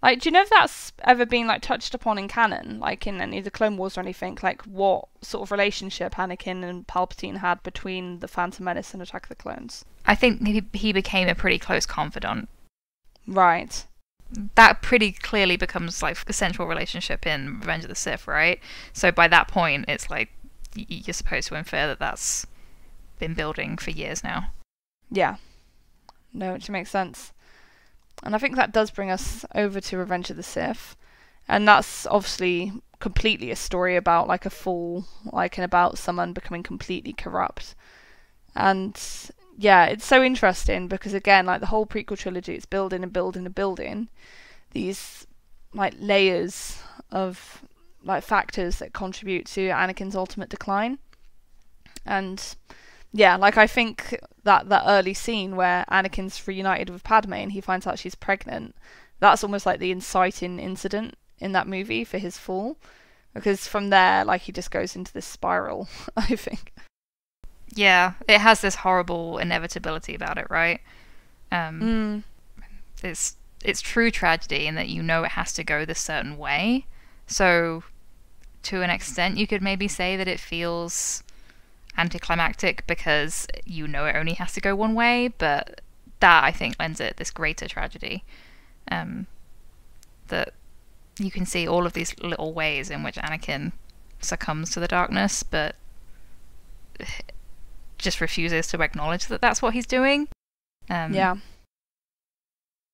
S1: Like, do you know if that's ever been, like, touched upon in canon? Like, in any of the Clone Wars or anything? Like, what sort of relationship Anakin and Palpatine had between the Phantom Menace and Attack of the Clones?
S2: I think he became a pretty close confidant.
S1: Right.
S2: That pretty clearly becomes, like, the central relationship in Revenge of the Sith, right? So by that point, it's like, you're supposed to infer that that's been building for years now.
S1: Yeah. No, which makes sense. And I think that does bring us over to Revenge of the Sith. And that's obviously completely a story about, like, a fall, like, and about someone becoming completely corrupt. And yeah, it's so interesting because, again, like, the whole prequel trilogy, it's building and building and building these, like, layers of like factors that contribute to Anakin's ultimate decline. And yeah, like I think that early scene where Anakin's reunited with Padme and he finds out she's pregnant, that's almost like the inciting incident in that movie for his fall, because from there, like, he just goes into this spiral, I think.
S2: Yeah, it has this horrible inevitability about it, right? It's true tragedy in that you know it has to go this certain way. So, to an extent, you could maybe say that it feels anticlimactic because you know it only has to go one way, but that, I think, lends it this greater tragedy. That you can see all of these little ways in which Anakin succumbs to the darkness, but just refuses to acknowledge that that's what he's doing.
S1: Yeah.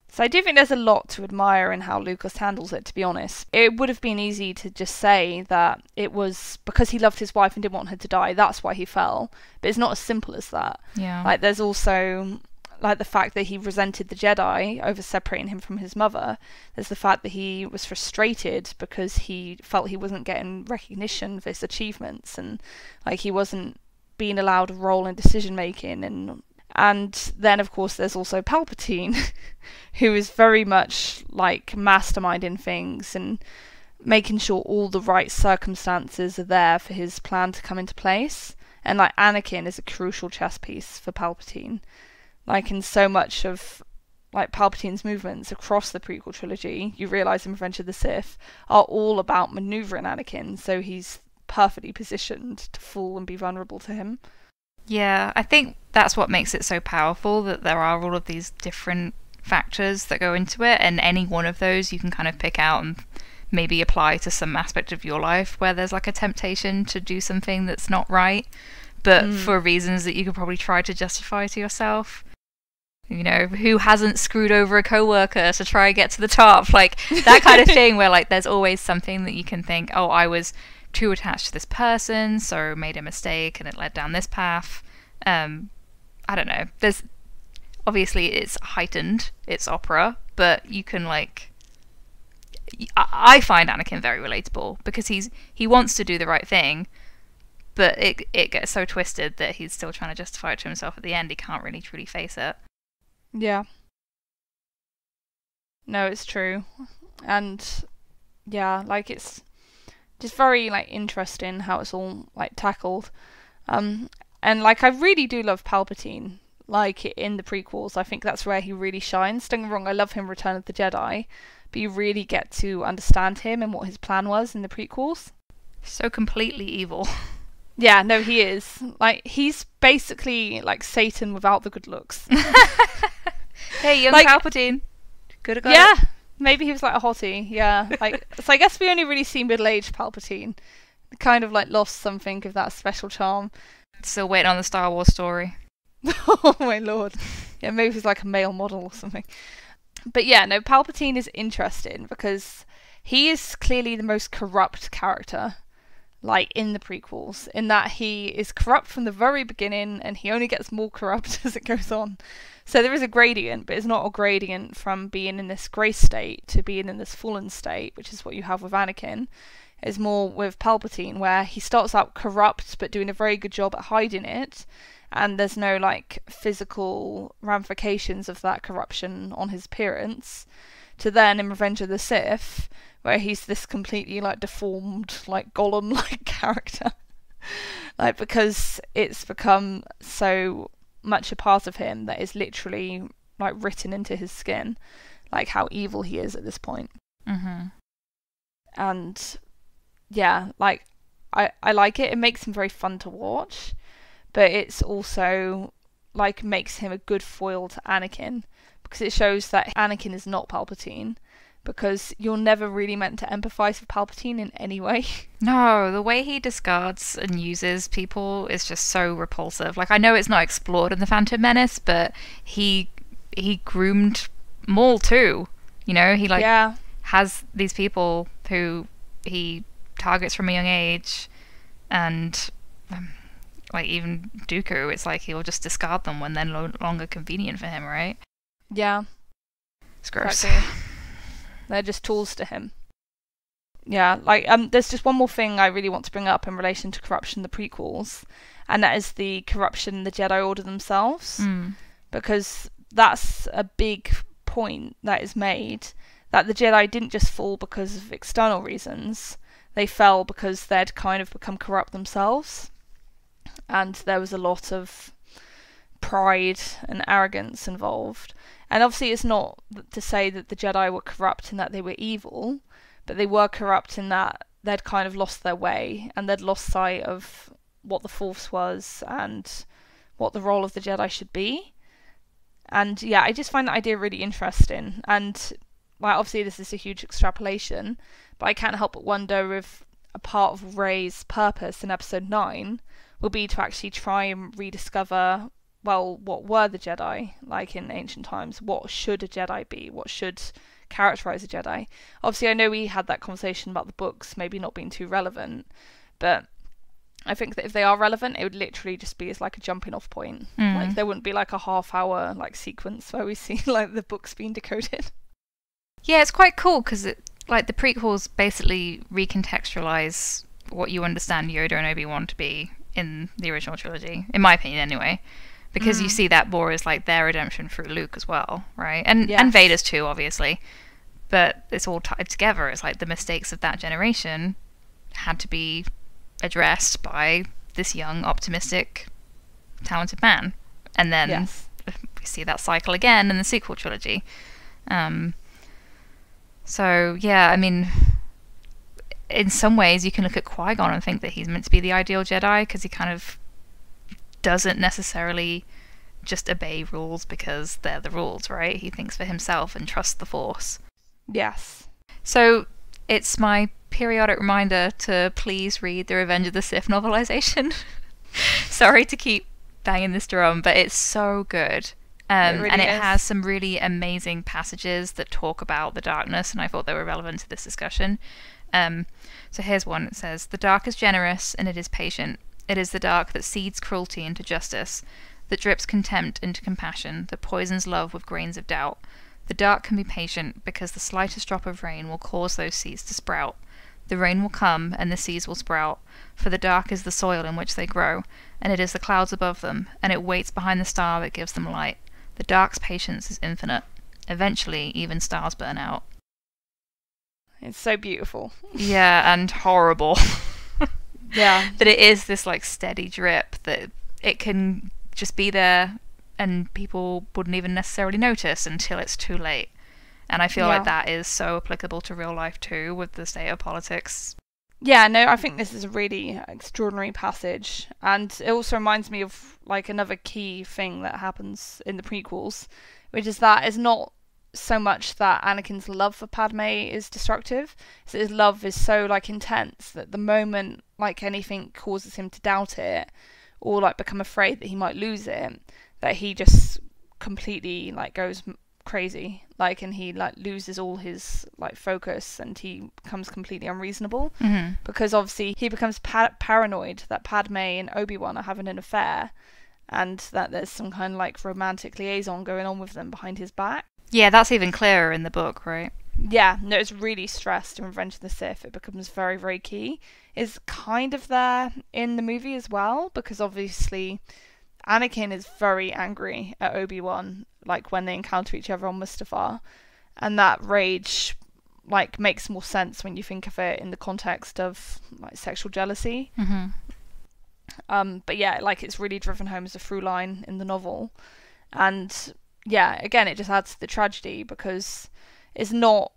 S1: So I do think there's a lot to admire in how Lucas handles it, to be honest. It would have been easy to just say that it was because he loved his wife and didn't want her to die, that's why he fell. But it's not as simple as that.
S2: Yeah.
S1: Like, there's also, like, the fact that he resented the Jedi over separating him from his mother. There's the fact that he was frustrated because he felt he wasn't getting recognition for his achievements, and, like, he wasn't being allowed a role in decision making. And then, of course, there's also Palpatine, who is very much, like, masterminding things and making sure all the right circumstances are there for his plan to come into place. And, like, Anakin is a crucial chess piece for Palpatine. Like, in so much of, like, Palpatine's movements across the prequel trilogy, you realise in Revenge of the Sith, are all about manoeuvring Anakin, so he's perfectly positioned to fall and be vulnerable to him.
S2: Yeah, I think that's what makes it so powerful, that there are all of these different factors that go into it, and any one of those you can kind of pick out and maybe apply to some aspect of your life where there's like a temptation to do something that's not right, but for reasons that you could probably try to justify to yourself. You know, who hasn't screwed over a coworker to try and get to the top? Like, that kind of thing where, like, there's always something that you can think, oh, I was too attached to this person, so made a mistake and it led down this path. I don't know. There's obviously it's heightened, it's opera, but you can, like, I find Anakin very relatable because he wants to do the right thing, but it gets so twisted that he's still trying to justify it to himself at the end. He can't really truly face it.
S1: Yeah. No, it's true. And yeah, like, it's just very, like, interesting how it's all, like, tackled. And, like, I really do love Palpatine, like, in the prequels. I think that's where he really shines. Don't get me wrong, I love him in Return of the Jedi, but you really get to understand him and what his plan was in the prequels.
S2: So completely evil.
S1: Yeah, no, he is. Like, he's basically like Satan without the good looks.
S2: Hey, young, like, Palpatine. Could have got
S1: yeah,
S2: it.
S1: Maybe he was like a hottie. Yeah, like, so I guess we only really see middle-aged Palpatine. Kind of, like, lost something of that special charm.
S2: Still waiting on the Star Wars story.
S1: Oh my lord. Yeah, maybe he's like a male model or something. But yeah, no, Palpatine is interesting because he is clearly the most corrupt character, like, in the prequels, in that he is corrupt from the very beginning and he only gets more corrupt as it goes on. So there is a gradient, but it's not a gradient from being in this grey state to being in this fallen state, which is what you have with Anakin. It's more with Palpatine, where he starts out corrupt but doing a very good job at hiding it, and there's no, like, physical ramifications of that corruption on his appearance, to then in Revenge of the Sith, where he's this completely, like, deformed, like, Gollum-like character. Like, because it's become so much a part of him that is literally, like, written into his skin, like, how evil he is at this point.
S2: Mm-hmm.
S1: And yeah, like, I like it. It makes him very fun to watch, but it's also, like, makes him a good foil to Anakin, because it shows that Anakin is not Palpatine, because you're never really meant to empathise with Palpatine in any way.
S2: No, the way he discards and uses people is just so repulsive. Like, I know it's not explored in The Phantom Menace, but he groomed Maul too. You know, he, like, has these people who he targets from a young age, and like, even Dooku, it's like he'll just discard them when they're no longer convenient for him, right?
S1: Yeah.
S2: It's gross.
S1: Exactly. They're just tools to him. Yeah, like there's just one more thing I really want to bring up in relation to corruption in the prequels, and that is the corruption in the Jedi Order themselves, because that's a big point that is made, that the Jedi didn't just fall because of external reasons, they fell because they'd kind of become corrupt themselves, and there was a lot of pride and arrogance involved. And obviously it's not to say that the Jedi were corrupt in that they were evil, but they were corrupt in that they'd kind of lost their way, and they'd lost sight of what the Force was and what the role of the Jedi should be. And yeah, I just find that idea really interesting. And like, obviously this is a huge extrapolation, but I can't help but wonder if a part of Rey's purpose in Episode 9 will be to actually try and rediscover, well, what were the Jedi like in ancient times? What should a Jedi be? What should characterize a Jedi? Obviously, I know we had that conversation about the books maybe not being too relevant, but I think that if they are relevant, it would literally just be as like a jumping off point. Like there wouldn't be like a half-hour like sequence where we see like the books being decoded.
S2: Yeah, it's quite cool because like the prequels basically recontextualize what you understand Yoda and Obi-Wan to be in the original trilogy, in my opinion anyway. Because you see that more as like their redemption through Luke as well, right? And Vader's too, obviously. But it's all tied together. It's like the mistakes of that generation had to be addressed by this young, optimistic, talented man. And then we see that cycle again in the sequel trilogy. So, yeah, I mean, in some ways you can look at Qui-Gon and think that he's meant to be the ideal Jedi because he kind of doesn't necessarily just obey rules because they're the rules, right? He thinks for himself and trusts the Force.
S1: Yes.
S2: So it's my periodic reminder to please read the Revenge of the Sith novelization. Sorry to keep banging this drum, but it's so good. It has some really amazing passages that talk about the darkness, and I thought they were relevant to this discussion. So here's one. It says, "The dark is generous and it is patient. It is the dark that seeds cruelty into justice, that drips contempt into compassion, that poisons love with grains of doubt. The dark can be patient because the slightest drop of rain will cause those seeds to sprout. The rain will come and the seeds will sprout, for the dark is the soil in which they grow, and it is the clouds above them, and it waits behind the star that gives them light. The dark's patience is infinite. Eventually, even stars burn out."
S1: It's so beautiful.
S2: Yeah, and horrible.
S1: Yeah.
S2: That it is this like steady drip, that it can just be there and people wouldn't even necessarily notice until it's too late. And I feel like that is so applicable to real life too, with the state of politics.
S1: Yeah, no, I think this is a really extraordinary passage, and it also reminds me of like another key thing that happens in the prequels, which is that it's not so much that Anakin's love for Padme is destructive, so his love is so like intense that the moment like anything causes him to doubt it or like become afraid that he might lose it, that he just completely like goes crazy, like, and he like loses all his like focus and he becomes completely unreasonable, because obviously he becomes paranoid that Padme and Obi-Wan are having an affair and that there's some kind of like romantic liaison going on with them behind his back.
S2: Yeah, that's even clearer in the book, right?
S1: Yeah, no, it's really stressed in Revenge of the Sith. It becomes very, very key. It's kind of there in the movie as well, because obviously Anakin is very angry at Obi-Wan, like when they encounter each other on Mustafar, and that rage like makes more sense when you think of it in the context of like sexual jealousy. But yeah, like it's really driven home as a through line in the novel, and yeah, again, it just adds to the tragedy because it's not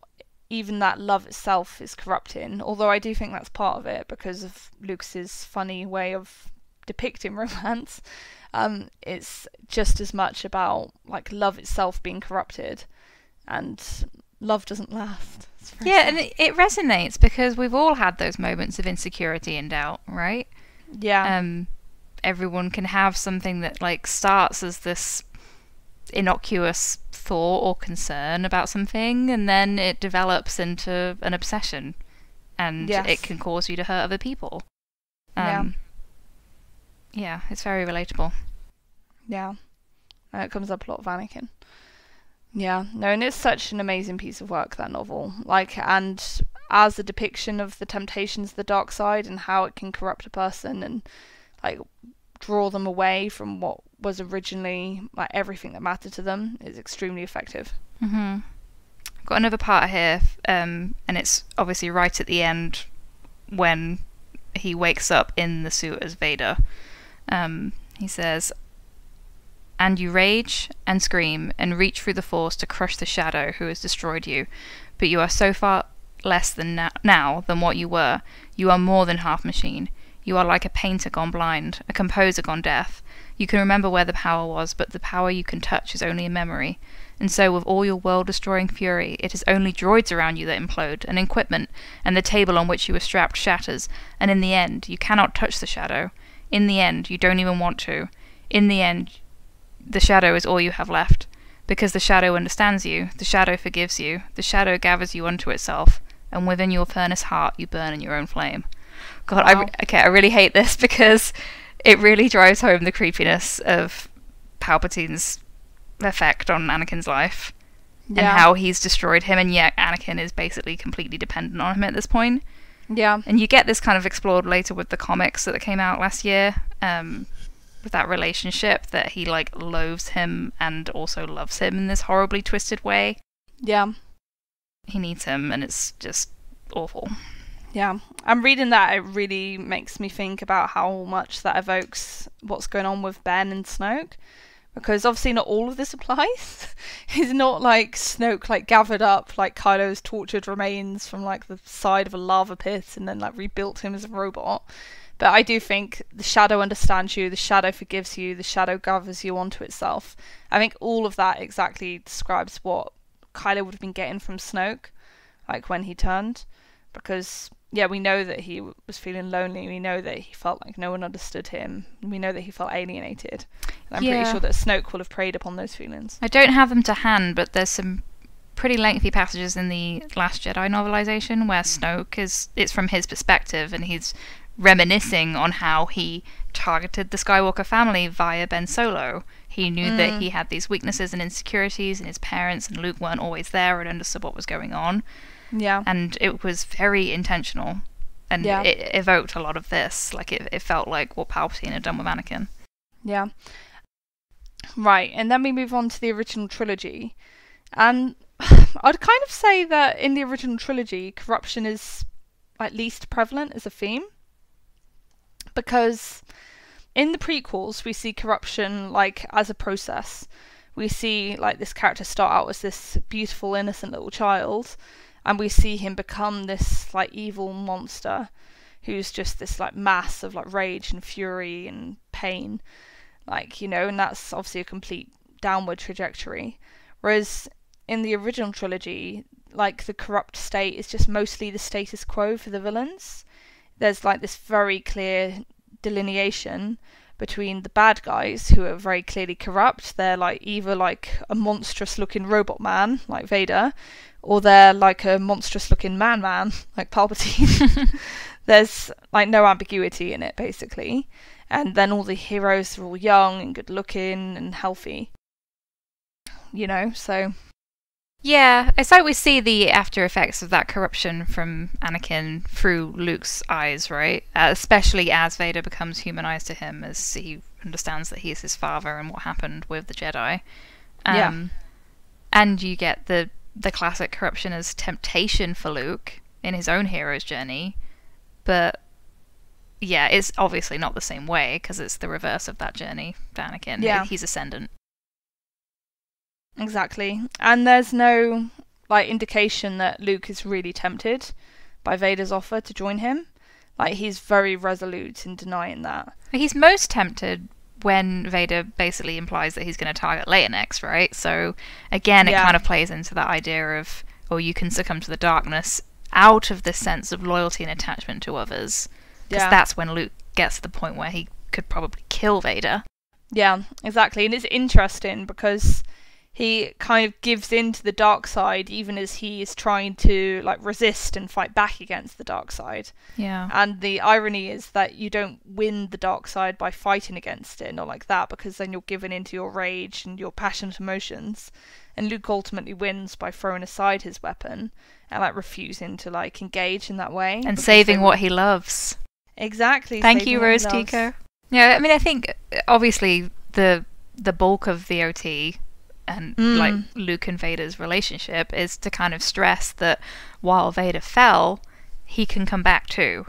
S1: even that love itself is corrupting, although I do think that's part of it because of Lucas's funny way of depicting romance. It's just as much about like love itself being corrupted, and love doesn't last.
S2: Yeah, and it resonates because we've all had those moments of insecurity and doubt, right?
S1: Yeah.
S2: Everyone can have something that like starts as this innocuous thought or concern about something, and then it develops into an obsession, and it can cause you to hurt other people. Yeah, it's very relatable.
S1: Yeah, and it comes up a lot of Anakin. Yeah, no, and it's such an amazing piece of work, that novel. Like, and as a depiction of the temptations of the dark side and how it can corrupt a person and like draw them away from what was originally like everything that mattered to them, is extremely effective.
S2: Mm-hmm. Got another part here, and it's obviously right at the end when he wakes up in the suit as Vader. He says, "And you rage and scream and reach through the Force to crush the shadow who has destroyed you, but you are so far less than now than what you were. You are more than half machine. You are like a painter gone blind, a composer gone deaf. You can remember where the power was, but the power you can touch is only a memory. And so with all your world-destroying fury, it is only droids around you that implode, and equipment, and the table on which you were strapped shatters, and in the end, you cannot touch the shadow. In the end, you don't even want to. In the end, the shadow is all you have left. Because the shadow understands you, the shadow forgives you, the shadow gathers you unto itself, and within your furnace heart you burn in your own flame." God, wow. I really hate this because it really drives home the creepiness of Palpatine's effect on Anakin's life, and how he's destroyed him, and yet Anakin is basically completely dependent on him at this point.
S1: Yeah.
S2: And you get this kind of explored later with the comics that came out last year, with that relationship that he like loathes him and also loves him in this horribly twisted way.
S1: Yeah.
S2: He needs him, and it's just awful.
S1: Yeah, I'm reading that. It really makes me think about how much that evokes what's going on with Ben and Snoke, because obviously not all of this applies. He's not like Snoke like gathered up like Kylo's tortured remains from like the side of a lava pit and then like rebuilt him as a robot. But I do think the shadow understands you, the shadow forgives you, the shadow gathers you onto itself. I think all of that exactly describes what Kylo would have been getting from Snoke, like when he turned, because we know that he was feeling lonely. We know that he felt like no one understood him. We know that he felt alienated. And I'm pretty sure that Snoke will have preyed upon those feelings.
S2: I don't have them to hand, but there's some pretty lengthy passages in the Last Jedi novelization where Snoke it's from his perspective, and he's reminiscing on how he targeted the Skywalker family via Ben Solo. He knew that he had these weaknesses and insecurities, and his parents and Luke weren't always there and understood what was going on.
S1: Yeah.
S2: And it was very intentional, and it evoked a lot of this. Like it felt like what Palpatine had done with Anakin.
S1: Yeah. Right, and then we move on to the original trilogy. And I'd kind of say that in the original trilogy, corruption is at least prevalent as a theme. Because in the prequels, we see corruption like as a process. We see like this character start out as this beautiful, innocent little child, and we see him become this like evil monster who's just this like mass of like rage and fury and pain, like, you know, and that's obviously a complete downward trajectory. Whereas in the original trilogy, like the corrupt state is just mostly the status quo for the villains. There's like this very clear delineation between the bad guys, who are very clearly corrupt. They're like either like a monstrous looking robot man like Vader, or they're like a monstrous looking man like Palpatine. There's like no ambiguity in it, basically. And then all the heroes are all young and good looking and healthy, you know, so
S2: yeah, it's like we see the after effects of that corruption from Anakin through Luke's eyes, right? Especially as Vader becomes humanized to him, as he understands that he is his father and what happened with the Jedi. And you get the classic corruption as temptation for Luke in his own hero's journey. But yeah, it's obviously not the same way, because it's the reverse of that journey for Anakin.
S1: Yeah.
S2: He's ascendant.
S1: Exactly. And there's no like indication that Luke is really tempted by Vader's offer to join him. Like, he's very resolute in denying that.
S2: He's most tempted when Vader basically implies that he's going to target Leia next, right? So again, it kind of plays into that idea of, oh, you can succumb to the darkness out of this sense of loyalty and attachment to others. Because that's when Luke gets to the point where he could probably kill Vader.
S1: Yeah, exactly. And it's interesting because he kind of gives in to the dark side even as he is trying to like resist and fight back against the dark side.
S2: Yeah.
S1: And the irony is that you don't win the dark side by fighting against it, not like that, because then you're given into your rage and your passionate emotions. And Luke ultimately wins by throwing aside his weapon and like refusing to like engage in that way.
S2: And saving what he loves.
S1: Exactly.
S2: Thank you, Rose Tico. Yeah, I mean, I think obviously the bulk of the OT and like Luke and Vader's relationship is to kind of stress that while Vader fell, he can come back too.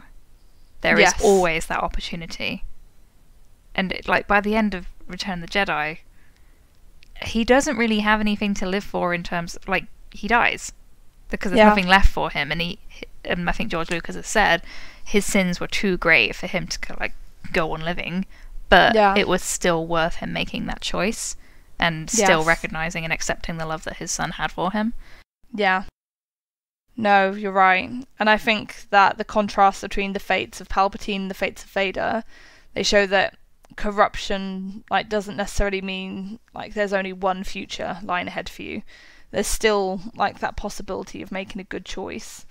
S2: There is always that opportunity. And like by the end of Return of the Jedi, he doesn't really have anything to live for in terms of, like, he dies because there's nothing left for him. And I think George Lucas has said his sins were too great for him to like go on living, but it was still worth him making that choice and still recognizing and accepting the love that his son had for him.
S1: Yeah. No, you're right. And I think that the contrast between the fates of Palpatine and the fates of Vader, they show that corruption like doesn't necessarily mean like there's only one future lying ahead for you. There's still like that possibility of making a good choice.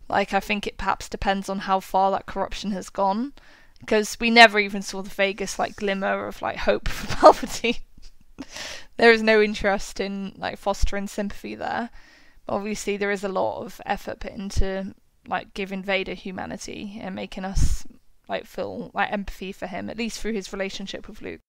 S1: Like I think it perhaps depends on how far that corruption has gone, because we never even saw the vaguest like glimmer of like hope for Palpatine. There is no interest in like fostering sympathy there. But obviously there is a lot of effort put into like giving Vader humanity and making us like feel like empathy for him, at least through his relationship with Luke.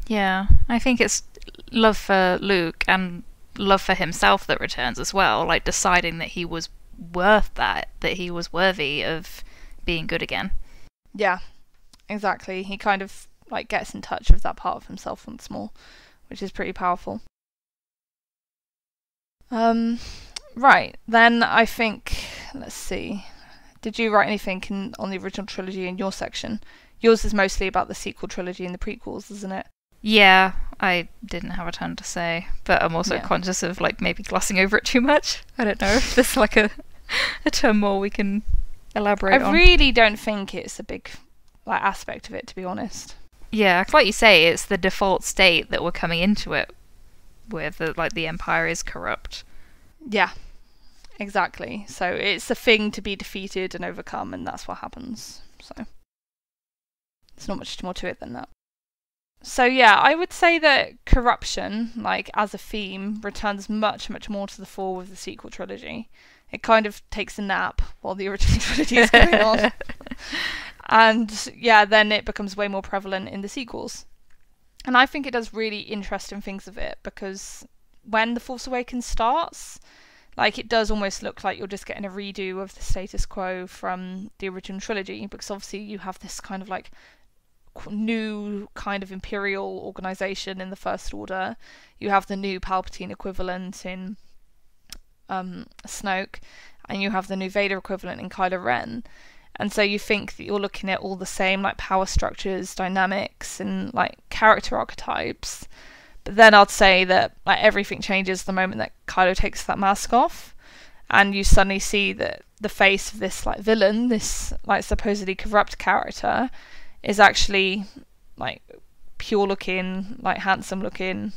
S2: Yeah, I think it's love for Luke and love for himself that returns as well, like deciding that he was worth that he was worthy of being good again. Yeah,
S1: exactly. He kind of like gets in touch with that part of himself once more, which is pretty powerful. Right, then I think, let's see, did you write anything on the original trilogy in your section? Yours is mostly about the sequel trilogy and the prequels, isn't it?
S2: Yeah, I didn't have a ton to say, but I'm also conscious of like maybe glossing over it too much. I don't know if there's like a term more we can elaborate on.
S1: I really don't think it's a big like aspect of it, to be honest.
S2: Yeah, like you say, it's the default state that we're coming into it with, like the Empire is corrupt.
S1: Yeah, exactly. So it's a thing to be defeated and overcome, and that's what happens. So there's not much more to it than that. So yeah, I would say that corruption, like as a theme, returns much, much more to the fore with the sequel trilogy. It kind of takes a nap while the original trilogy is going on. And yeah, then it becomes way more prevalent in the sequels. And I think it does really interesting things of it, because when The Force Awakens starts, like it does almost look like you're just getting a redo of the status quo from the original trilogy, because obviously you have this kind of like new kind of imperial organization in the First Order. You have the new Palpatine equivalent in Snoke, and you have the new Vader equivalent in Kylo Ren. And so you think that you're looking at all the same like power structures, dynamics, and like character archetypes. But then I'd say that like everything changes the moment that Kylo takes that mask off, and you suddenly see that the face of this like villain, this like supposedly corrupt character, is actually like pure looking, like handsome looking.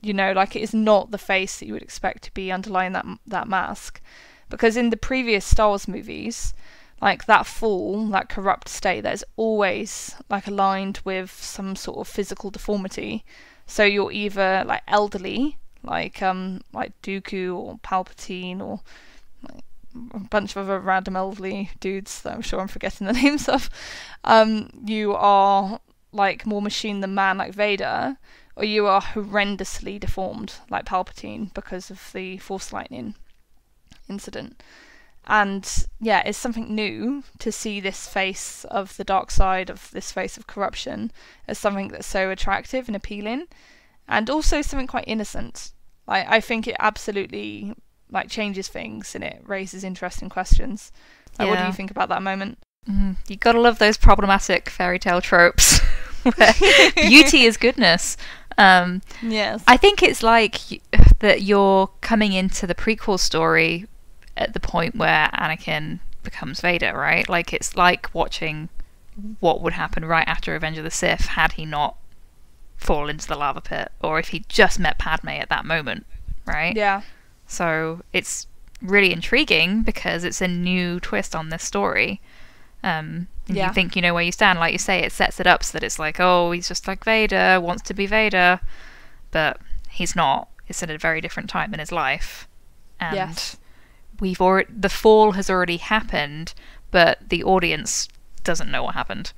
S1: You know, like it is not the face that you would expect to be underlying that mask. Because in the previous Star Wars movies, like that fall, that corrupt state, that is always like aligned with some sort of physical deformity. So you're either like elderly, like Dooku or Palpatine, or like a bunch of other random elderly dudes that I'm sure I'm forgetting the names of. You are like more machine than man, like Vader, or you are horrendously deformed, like Palpatine, because of the Force lightning incident. And yeah, it's something new to see this face of the dark side, of this face of corruption, as something that's so attractive and appealing, and also something quite innocent. Like I think it absolutely like changes things, and it raises interesting questions. Like, what do you think about that moment?
S2: You gotta love those problematic fairy tale tropes where beauty is goodness.
S1: Yes,
S2: I think it's like that you're coming into the prequel story at the point where Anakin becomes Vader, right? Like it's like watching what would happen right after Revenge of the Sith had he not fall into the lava pit, or if he just met Padme at that moment, right?
S1: Yeah.
S2: So it's really intriguing because it's a new twist on this story. And you think you know where you stand. Like you say, it sets it up so that it's like, oh, he's just like Vader, wants to be Vader. But he's not. It's at a very different time in his life. And the fall has already happened, but the audience doesn't know what happened.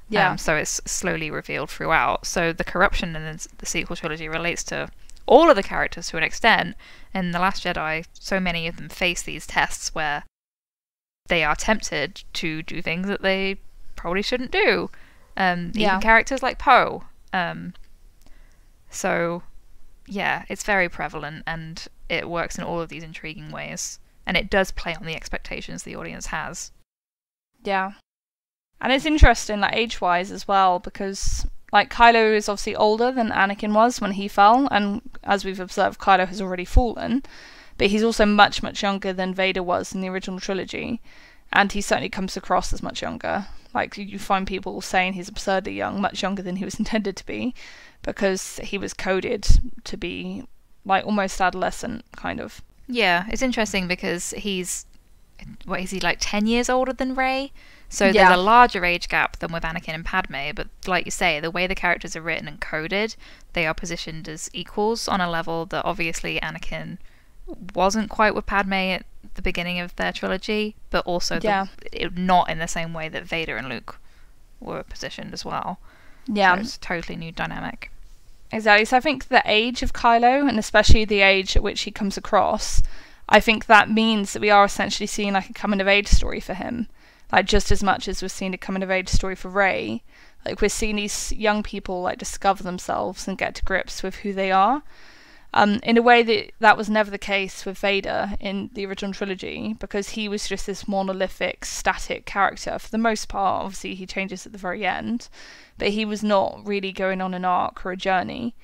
S2: Yeah. So it's slowly revealed throughout. So the corruption in the sequel trilogy relates to all of the characters to an extent. In The Last Jedi, so many of them face these tests where they are tempted to do things that they probably shouldn't do. Even characters like Poe. So, yeah, it's very prevalent, and it works in all of these intriguing ways. And it does play on the expectations the audience has.
S1: Yeah. And it's interesting, like, age-wise as well, because, like, Kylo is obviously older than Anakin was when he fell, and as we've observed, Kylo has already fallen, but he's also much, much younger than Vader was in the original trilogy, and he certainly comes across as much younger. Like, you find people saying he's absurdly young, much younger than he was intended to be, because he was coded to be, like, almost adolescent, kind of.
S2: Yeah, it's interesting because he's, what is he, like 10 years older than Rey? So there's a larger age gap than with Anakin and Padme, but like you say, the way the characters are written and coded, they are positioned as equals on a level that obviously Anakin wasn't quite with Padme at the beginning of their trilogy, but also not in the same way that Vader and Luke were positioned as well. Yeah. So it's a totally new dynamic.
S1: Exactly. So I think the age of Kylo, and especially the age at which he comes across, I think that means that we are essentially seeing like a coming-of-age story for him. Like, just as much as we're seeing a coming-of-age story for Rey. Like, we're seeing these young people, like, discover themselves and get to grips with who they are. In a way that was never the case with Vader in the original trilogy, because he was just this monolithic, static character. For the most part, obviously, he changes at the very end, but he was not really going on an arc or a journey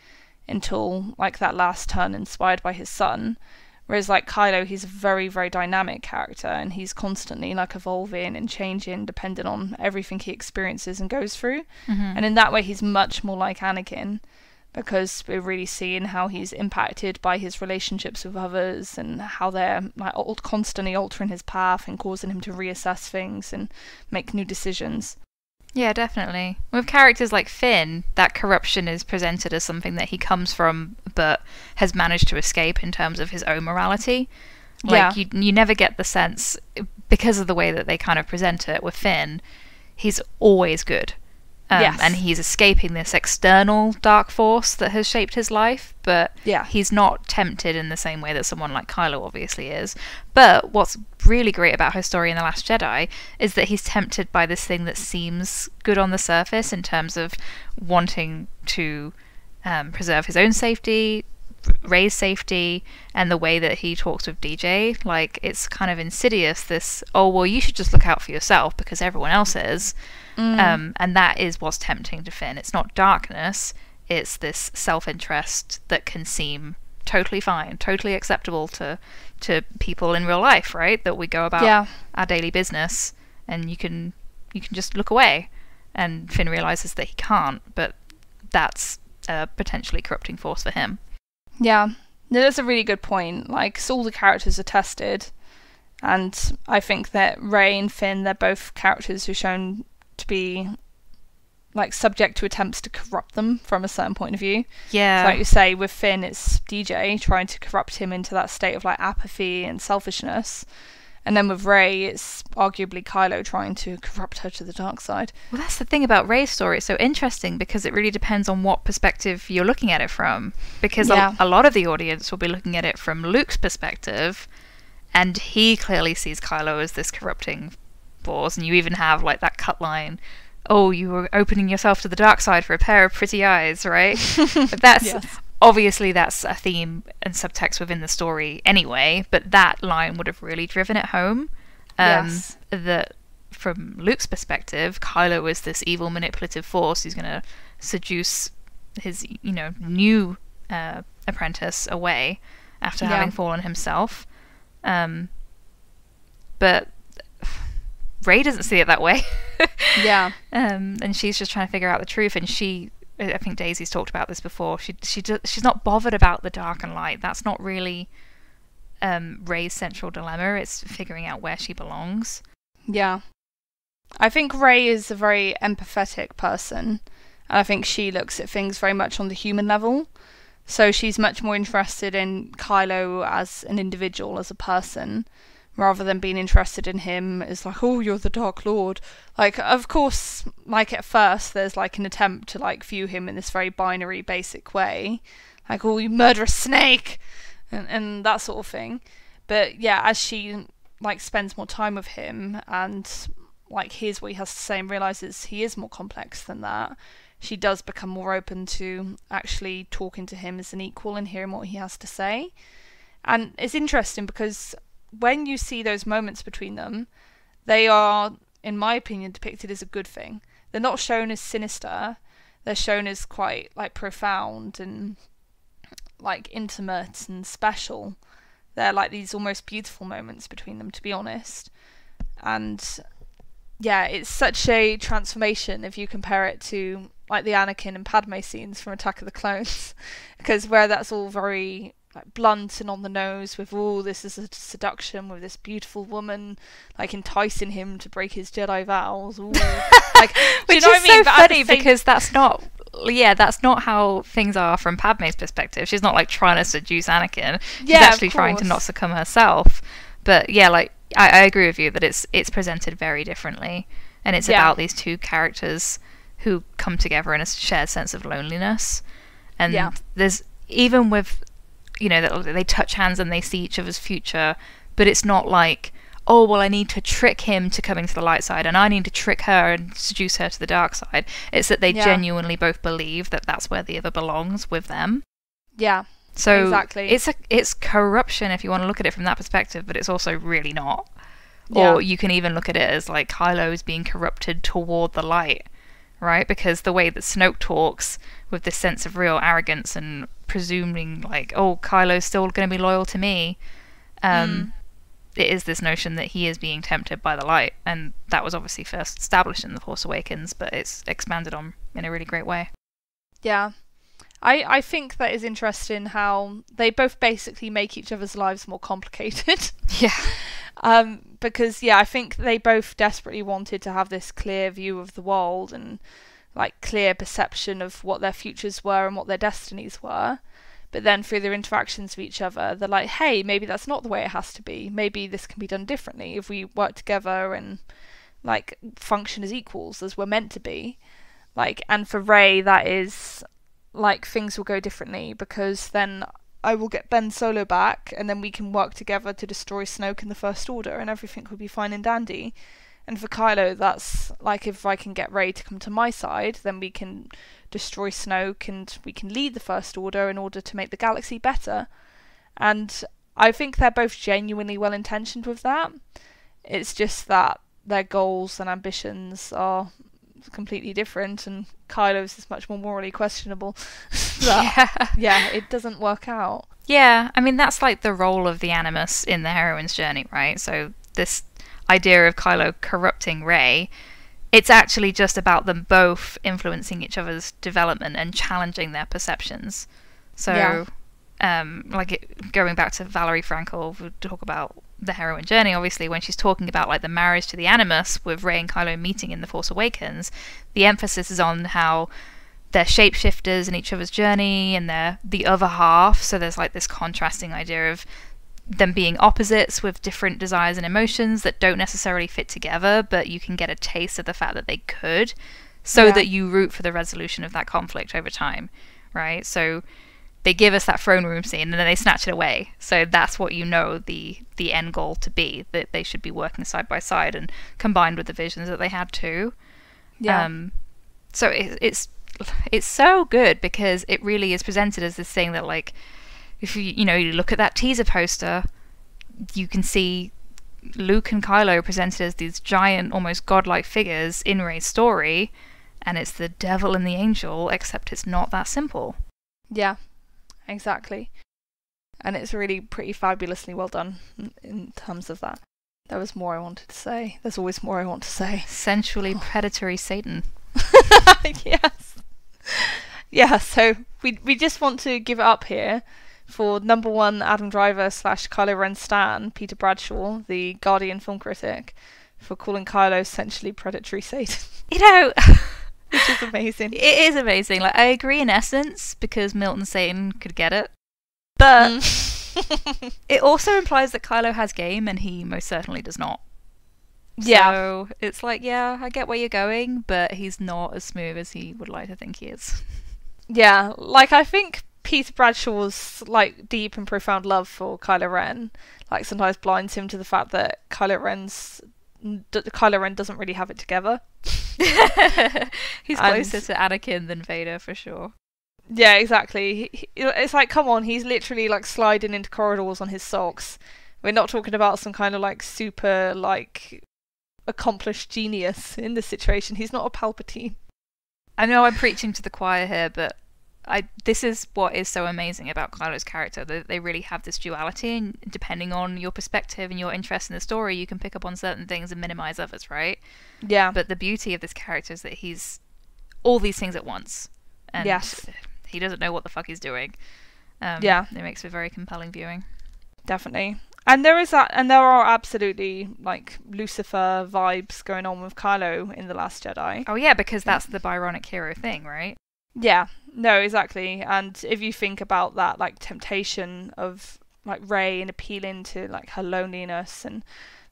S1: until, like, that last turn inspired by his son. Whereas, like, Kylo, he's a very, very dynamic character, and he's constantly, like, evolving and changing depending on everything he experiences and goes through. Mm-hmm. And in that way, he's much more like Anakin, because we're really seeing how he's impacted by his relationships with others and how they're, like, constantly altering his path and causing him to reassess things and make new decisions.
S2: Yeah, definitely. With characters like Finn, that corruption is presented as something that he comes from but has managed to escape in terms of his own morality. Like, you never get the sense, because of the way that they kind of present it with Finn, he's always good. And he's escaping this external dark force that has shaped his life, but he's not tempted in the same way that someone like Kylo obviously is. But what's really great about his story in The Last Jedi is that he's tempted by this thing that seems good on the surface in terms of wanting to preserve his own safety, Rey's safety, and the way that he talks with DJ. Like, it's kind of insidious, this, oh, well, you should just look out for yourself because everyone else is. And that is what's tempting to Finn. It's not darkness, it's this self-interest that can seem totally fine, totally acceptable to people in real life, right? That we go about our daily business and you can just look away. And Finn realizes that he can't, but that's a potentially corrupting force for him.
S1: Yeah, that's a really good point. Like, so all the characters are tested, and I think that Rey and Finn, they're both characters who are shown to be, like, subject to attempts to corrupt them from a certain point of view. Yeah. So, like you say, with Finn, it's DJ trying to corrupt him into that state of, like, apathy and selfishness. And then with Rey, it's arguably Kylo trying to corrupt her to the dark side.
S2: Well, that's the thing about Rey's story. It's so interesting because it really depends on what perspective you're looking at it from. Because a lot of the audience will be looking at it from Luke's perspective, and he clearly sees Kylo as this corrupting force. And you even have, like, that cut line, oh, you were opening yourself to the dark side for a pair of pretty eyes, right? But that's... Yes. Obviously, that's a theme and subtext within the story anyway, but that line would have really driven it home. That from Luke's perspective, Kylo is this evil, manipulative force who's going to seduce his, new apprentice away after having fallen himself. But Rey doesn't see it that way. And she's just trying to figure out the truth, and she I think Daisy's talked about this before. She's not bothered about the dark and light. That's not really Rey's central dilemma. It's figuring out where she belongs.
S1: Yeah. I think Rey is a very empathetic person, and I think she looks at things very much on the human level. So she's much more interested in Kylo as an individual, as a person, rather than being interested in him as like, oh, you're the Dark Lord. Like, of course, like at first there's like an attempt to like view him in this very binary, basic way, like, oh, you murderous snake, and that sort of thing. But yeah, as she like spends more time with him and like hears what he has to say and realizes he is more complex than that, she does become more open to actually talking to him as an equal and hearing what he has to say. And it's interesting because when you see those moments between them, they are, in my opinion, depicted as a good thing. They're not shown as sinister. They're shown as quite like profound and like intimate and special. They're like these almost beautiful moments between them, to be honest. And yeah, it's such a transformation if you compare it to like the Anakin and Padme scenes from Attack of the Clones, because where that's all very like blunt and on the nose with, oh, this is a seduction with this beautiful woman like enticing him to break his Jedi vows. Ooh. Like,
S2: which
S1: you know
S2: is so funny because that's not how things are from Padme's perspective. She's not like trying to seduce Anakin. She's actually trying to not succumb herself. But yeah, like I agree with you that it's presented very differently, and it's about these two characters who come together in a shared sense of loneliness. And there's, even with, you know, they touch hands and they see each other's future, but it's not like, oh, well, I need to trick him to coming to the light side and I need to trick her and seduce her to the dark side. It's that they genuinely both believe that that's where the other belongs, with them.
S1: Yeah,
S2: so
S1: exactly.
S2: It's corruption if you want to look at it from that perspective, but it's also really not. Yeah. Or you can even look at it as like Kylo's being corrupted toward the light, right? Because the way that Snoke talks with this sense of real arrogance and presuming like, oh, Kylo's still going to be loyal to me, it is this notion that he is being tempted by the light, and that was obviously first established in The Force Awakens, but it's expanded on in a really great way.
S1: Yeah. I think that is interesting how they both basically make each other's lives more complicated.
S2: Yeah.
S1: Because, yeah, I think they both desperately wanted to have this clear view of the world and, like, clear perception of what their futures were and what their destinies were. But then through their interactions with each other, they're like, hey, maybe that's not the way it has to be. Maybe this can be done differently if we work together and, like, function as equals, as we're meant to be. Like, and for Rey, that is, like, things will go differently because then I will get Ben Solo back and then we can work together to destroy Snoke in the First Order and everything will be fine and dandy. And for Kylo, that's like, if I can get Rey to come to my side, then we can destroy Snoke and we can lead the First Order in order to make the galaxy better. And I think they're both genuinely well-intentioned with that. It's just that their goals and ambitions are completely different, and Kylo's is much more morally questionable. Yeah, it doesn't work out.
S2: Yeah, I mean, that's like the role of the Animus in the heroine's journey, right? So this idea of Kylo corrupting Rey, it's actually just about them both influencing each other's development and challenging their perceptions. So, going back to Valerie Frankel, we talk about the heroine journey, obviously, when she's talking about like the marriage to the Animus with Rey and Kylo meeting in The Force Awakens, the emphasis is on how they're shapeshifters in each other's journey and they're the other half. So there's like this contrasting idea of them being opposites with different desires and emotions that don't necessarily fit together, but you can get a taste of the fact that they could, so that you root for the resolution of that conflict over time, right? So they give us that throne room scene and then they snatch it away. So that's what you know the end goal to be, that they should be working side by side and combined with the visions that they had too. Yeah. So it's so good because it really is presented as this thing that, like, if you look at that teaser poster, you can see Luke and Kylo presented as these giant, almost godlike figures in Rey's story, and it's the devil and the angel, except it's not that simple.
S1: Yeah, exactly. And it's really pretty fabulously well done in terms of that. There was more I wanted to say. There's always more I want to say.
S2: Sensually predatory Satan.
S1: Yes. Yeah, so we just want to give it up here for number one Adam Driver / Kylo Ren stan, Peter Bradshaw, the Guardian film critic, for calling Kylo essentially predatory Satan.
S2: You know,
S1: which is amazing.
S2: It is amazing. Like, I agree in essence, because Milton Satan could get it. But it also implies that Kylo has game, and he most certainly does not.
S1: Yeah.
S2: So it's like, yeah, I get where you're going, but he's not as smooth as he would like to think he is.
S1: Yeah, like, I think Peter Bradshaw's, like, deep and profound love for Kylo Ren, like, sometimes blinds him to the fact that Kylo Ren doesn't really have it together.
S2: He's closer to Anakin than Vader, for sure.
S1: Yeah, exactly. It's like, come on, he's literally, like, sliding into corridors on his socks. We're not talking about some kind of, like, super, like, accomplished genius in this situation. He's not a Palpatine.
S2: I know I'm preaching to the choir here, but this is what is so amazing about Kylo's character. They really have this duality, and depending on your perspective and your interest in the story, you can pick up on certain things and minimize others, right?
S1: Yeah.
S2: But the beauty of this character is that he's all these things at once. And
S1: yes.
S2: He doesn't know what the fuck he's doing.
S1: Yeah.
S2: It makes for very compelling viewing.
S1: Definitely. And there are absolutely, like, Lucifer vibes going on with Kylo in The Last Jedi.
S2: Oh yeah, because that's the Byronic hero thing, right?
S1: Yeah, no, exactly. And if you think about that, like, temptation of, like, Rey and appealing to, like, her loneliness and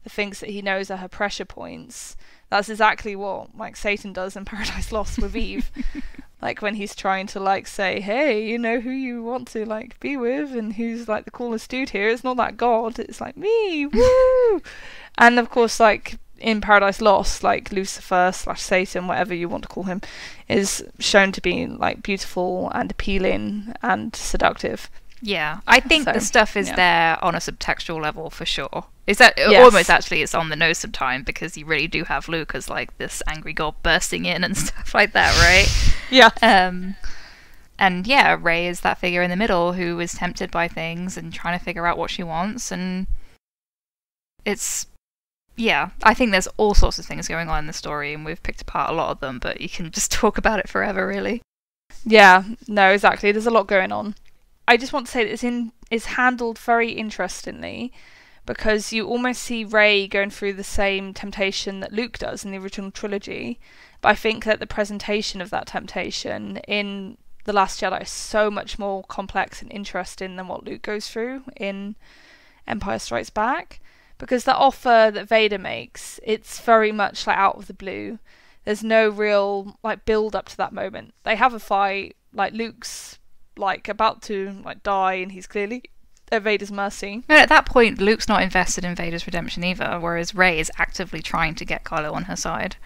S1: the things that he knows are her pressure points, that's exactly what, like, Satan does in Paradise Lost with Eve. Like, when he's trying to, like, say, hey, you know who you want to, like, be with and who's, like, the coolest dude here. It's not that God. It's, like, me. Woo! And, of course, like, in Paradise Lost, like, Lucifer / Satan, whatever you want to call him, is shown to be, like, beautiful and appealing and seductive.
S2: Yeah, I think the stuff is there on a subtextual level for sure. Is that almost actually it's on the nose sometimes, because you really do have Luke as like this angry god bursting in and stuff like that, right?
S1: Yeah.
S2: And yeah, Rey is that figure in the middle who is tempted by things and trying to figure out what she wants, and it's I think there's all sorts of things going on in the story, and we've picked apart a lot of them, but you can just talk about it forever, really.
S1: Yeah, no, exactly. There's a lot going on. I just want to say that it's handled very interestingly, because you almost see Rey going through the same temptation that Luke does in the original trilogy, but I think that the presentation of that temptation in The Last Jedi is so much more complex and interesting than what Luke goes through in Empire Strikes Back, because the offer that Vader makes, it's very much like out of the blue. There's no real like build up to that moment. They have a fight, like Luke's like about to like die, and he's clearly at Vader's mercy.
S2: But at that point, Luke's not invested in Vader's redemption either, whereas Rey is actively trying to get Kylo on her side.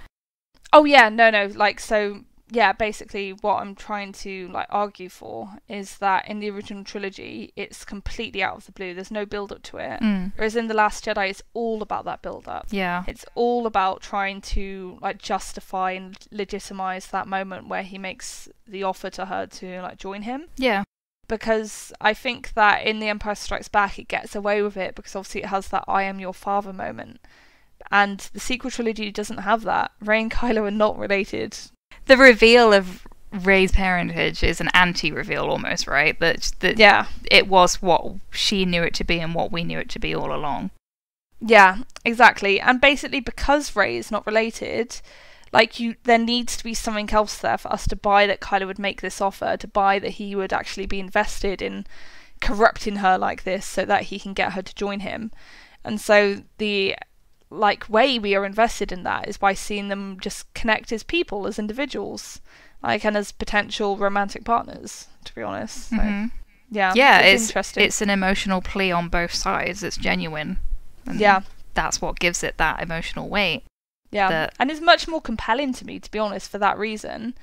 S1: Oh yeah, no, like, so yeah, basically what I'm trying to like argue for is that in the original trilogy, it's completely out of the blue. There's no build up to it. Whereas in The Last Jedi, it's all about that build up.
S2: Yeah.
S1: It's all about trying to like justify and legitimize that moment where he makes the offer to her to like join him.
S2: Yeah.
S1: Because I think that in The Empire Strikes Back, it gets away with it because obviously it has that I am your father moment. And the sequel trilogy doesn't have that. Rey and Kylo are not related.
S2: The reveal of Rey's parentage is an anti-reveal almost, right? That
S1: yeah,
S2: it was what she knew it to be and what we knew it to be all along.
S1: Yeah, exactly. And basically because Rey is not related, like there needs to be something else there for us to buy that Kylo would make this offer, to buy that he would actually be invested in corrupting her like this so that he can get her to join him. And so the like way we are invested in that is by seeing them just connect as people, as individuals, like, and as potential romantic partners, to be honest. So, yeah, it's interesting.
S2: It's an emotional plea on both sides. It's genuine. And that's what gives it that emotional weight.
S1: Yeah, and it's much more compelling to me, to be honest, for that reason,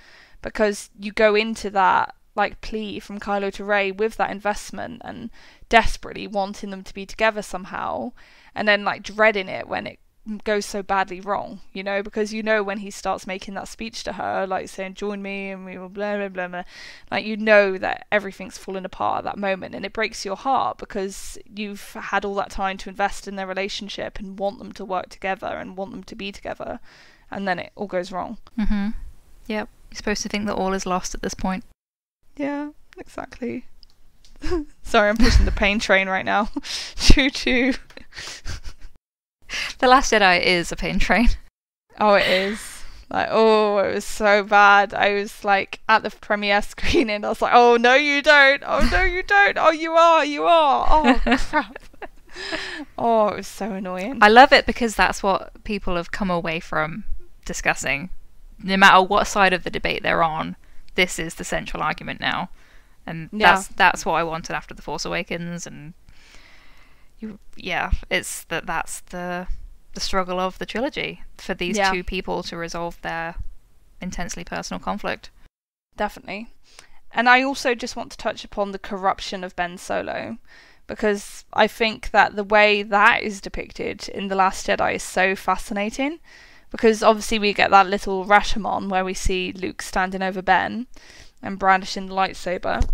S1: because you go into that like plea from Kylo to Rey with that investment and desperately wanting them to be together somehow, and then like dreading it when it goes so badly wrong, you know, because you know when he starts making that speech to her, like saying join me and we will blah blah blah blah, like you know that everything's falling apart at that moment, and it breaks your heart because you've had all that time to invest in their relationship and want them to work together and want them to be together, and then it all goes wrong.
S2: Yep. You're supposed to think that all is lost at this point.
S1: Yeah, exactly. Sorry, I'm pushing the pain train right now. Choo choo.
S2: The Last Jedi is a pain train.
S1: Oh, it is. Like, oh, it was so bad. I was like at the premiere screening. I was like, oh no, you don't. Oh no, you don't. Oh, you are. You are. Oh crap. Oh, it was so annoying.
S2: I love it because that's what people have come away from discussing. No matter what side of the debate they're on, this is the central argument now, and that's what I wanted after The Force Awakens. And it's that's the struggle of the trilogy for these two people to resolve their intensely personal conflict.
S1: Definitely. And I also just want to touch upon the corruption of Ben Solo, because I think that the way that is depicted in The Last Jedi is so fascinating, because obviously we get that little Rashomon where we see Luke standing over Ben and brandishing the lightsaber,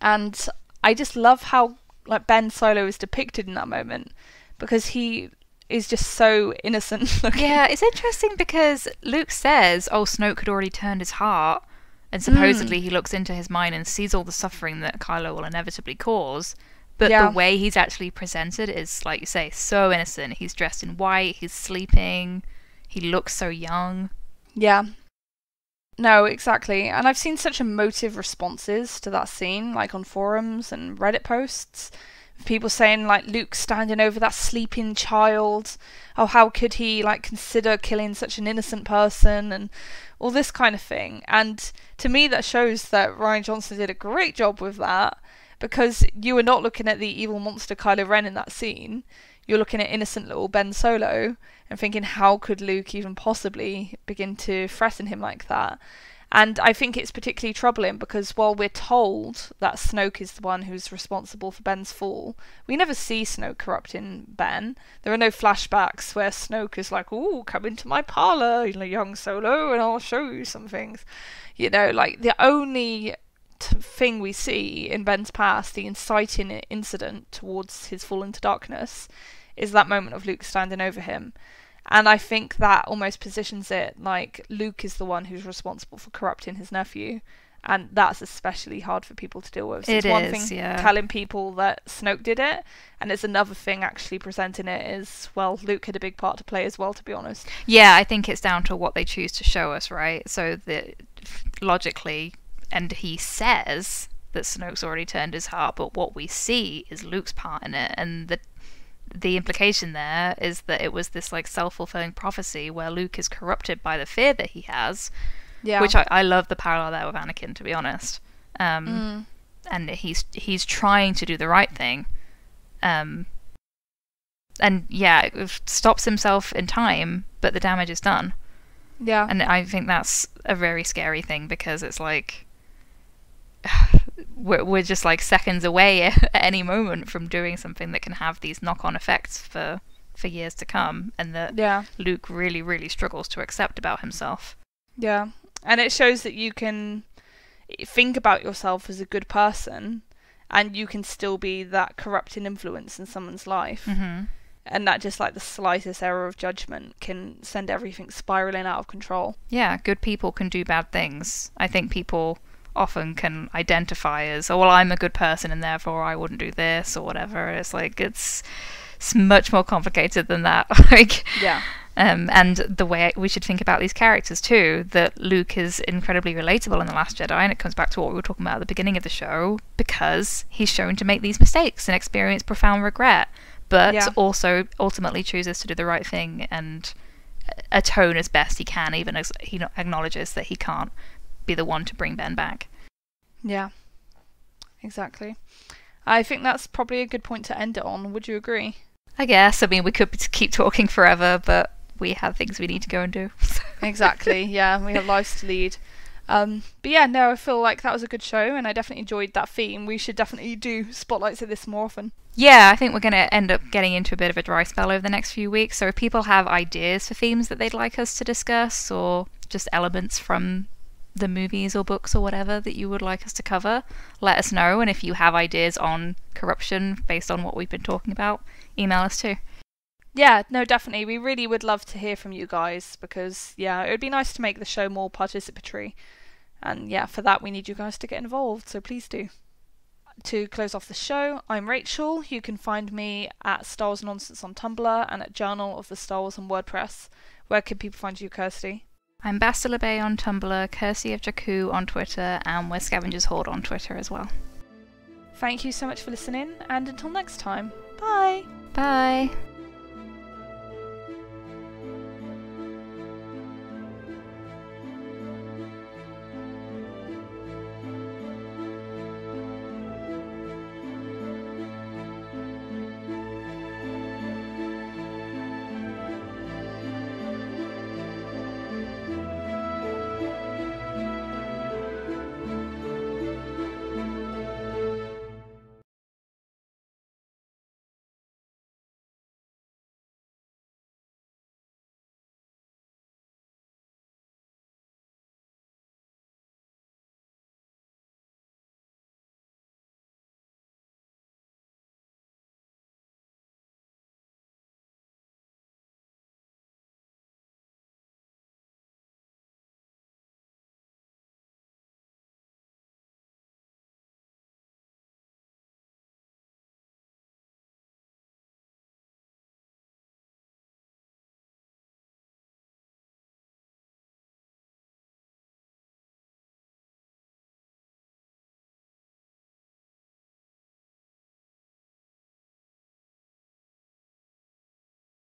S1: and I just love how like Ben Solo is depicted in that moment, because he is just so innocent looking.
S2: Yeah, it's interesting because Luke says, oh, Snoke had already turned his heart, and supposedly he looks into his mind and sees all the suffering that Kylo will inevitably cause, but the way he's actually presented is, like you say, so innocent. He's dressed in white, he's sleeping, he looks so young.
S1: Yeah. No, exactly. And I've seen such emotive responses to that scene, like on forums and Reddit posts. People saying like Luke standing over that sleeping child. Oh, how could he like consider killing such an innocent person, and all this kind of thing. And to me that shows that Rian Johnson did a great job with that, because you were not looking at the evil monster Kylo Ren in that scene. You're looking at innocent little Ben Solo and thinking, how could Luke even possibly begin to threaten him like that? And I think it's particularly troubling because while we're told that Snoke is the one who's responsible for Ben's fall, we never see Snoke corrupting Ben. There are no flashbacks where Snoke is like, "Ooh, come into my parlour, young Solo, and I'll show you some things." You know, like the only thing we see in Ben's past, the inciting incident towards his fall into darkness, is that moment of Luke standing over him. And I think that almost positions it like Luke is the one who's responsible for corrupting his nephew, and that's especially hard for people to deal with. So it's one thing telling people that Snoke did it, and it's another thing actually presenting it as, well, Luke had a big part to play as well, to be honest.
S2: Yeah, I think it's down to what they choose to show us, right? So that logically, and he says that Snoke's already turned his heart, but what we see is Luke's part in it, and the implication there is that it was this like self-fulfilling prophecy where Luke is corrupted by the fear that he has, which I love the parallel there with Anakin, to be honest. And he's trying to do the right thing, and stops himself in time, but the damage is done.
S1: Yeah.
S2: And I think that's a very scary thing, because it's like we're just like seconds away at any moment from doing something that can have these knock-on effects for years to come, and that Luke really, really struggles to accept about himself.
S1: Yeah, and it shows that you can think about yourself as a good person, and you can still be that corrupting influence in someone's life.
S2: Mm-hmm.
S1: And that just like the slightest error of judgment can send everything spiraling out of control. Yeah,
S2: good people can do bad things. I think people often can identify as, oh, well, I'm a good person and therefore I wouldn't do this or whatever. It's like it's much more complicated than that. And the way we should think about these characters too, that Luke is incredibly relatable in The Last Jedi, and it comes back to what we were talking about at the beginning of the show, because he's shown to make these mistakes and experience profound regret, but also ultimately chooses to do the right thing and atone as best he can, even as he acknowledges that he can't be the one to bring Ben back.
S1: Yeah, exactly. I think that's probably a good point to end it on. Would you agree?
S2: I guess. I mean, we could keep talking forever, but we have things we need to go and do.
S1: Exactly, yeah, we have lives to lead. But yeah, no, I feel like that was a good show, and I definitely enjoyed that theme. We should definitely do spotlights of this more often.
S2: Yeah, I think we're going to end up getting into a bit of a dry spell over the next few weeks, so if people have ideas for themes that they'd like us to discuss, or just elements from the movies or books or whatever that you would like us to cover, let us know. And if you have ideas on corruption based on what we've been talking about, email us too.
S1: Yeah, no, definitely. We really would love to hear from you guys because, yeah, it would be nice to make the show more participatory. And yeah, for that we need you guys to get involved, so please do. To close off the show, I'm Rachel. You can find me at Star Wars Nonsense on Tumblr and at Journal of the Star Wars on WordPress. Where can people find you, Kirsty?
S2: I'm Bastila Bay on Tumblr, Kirsty of Jakku on Twitter, and we're Scavengers Hoard on Twitter as well.
S1: Thank you so much for listening, and until next time, bye!
S2: Bye!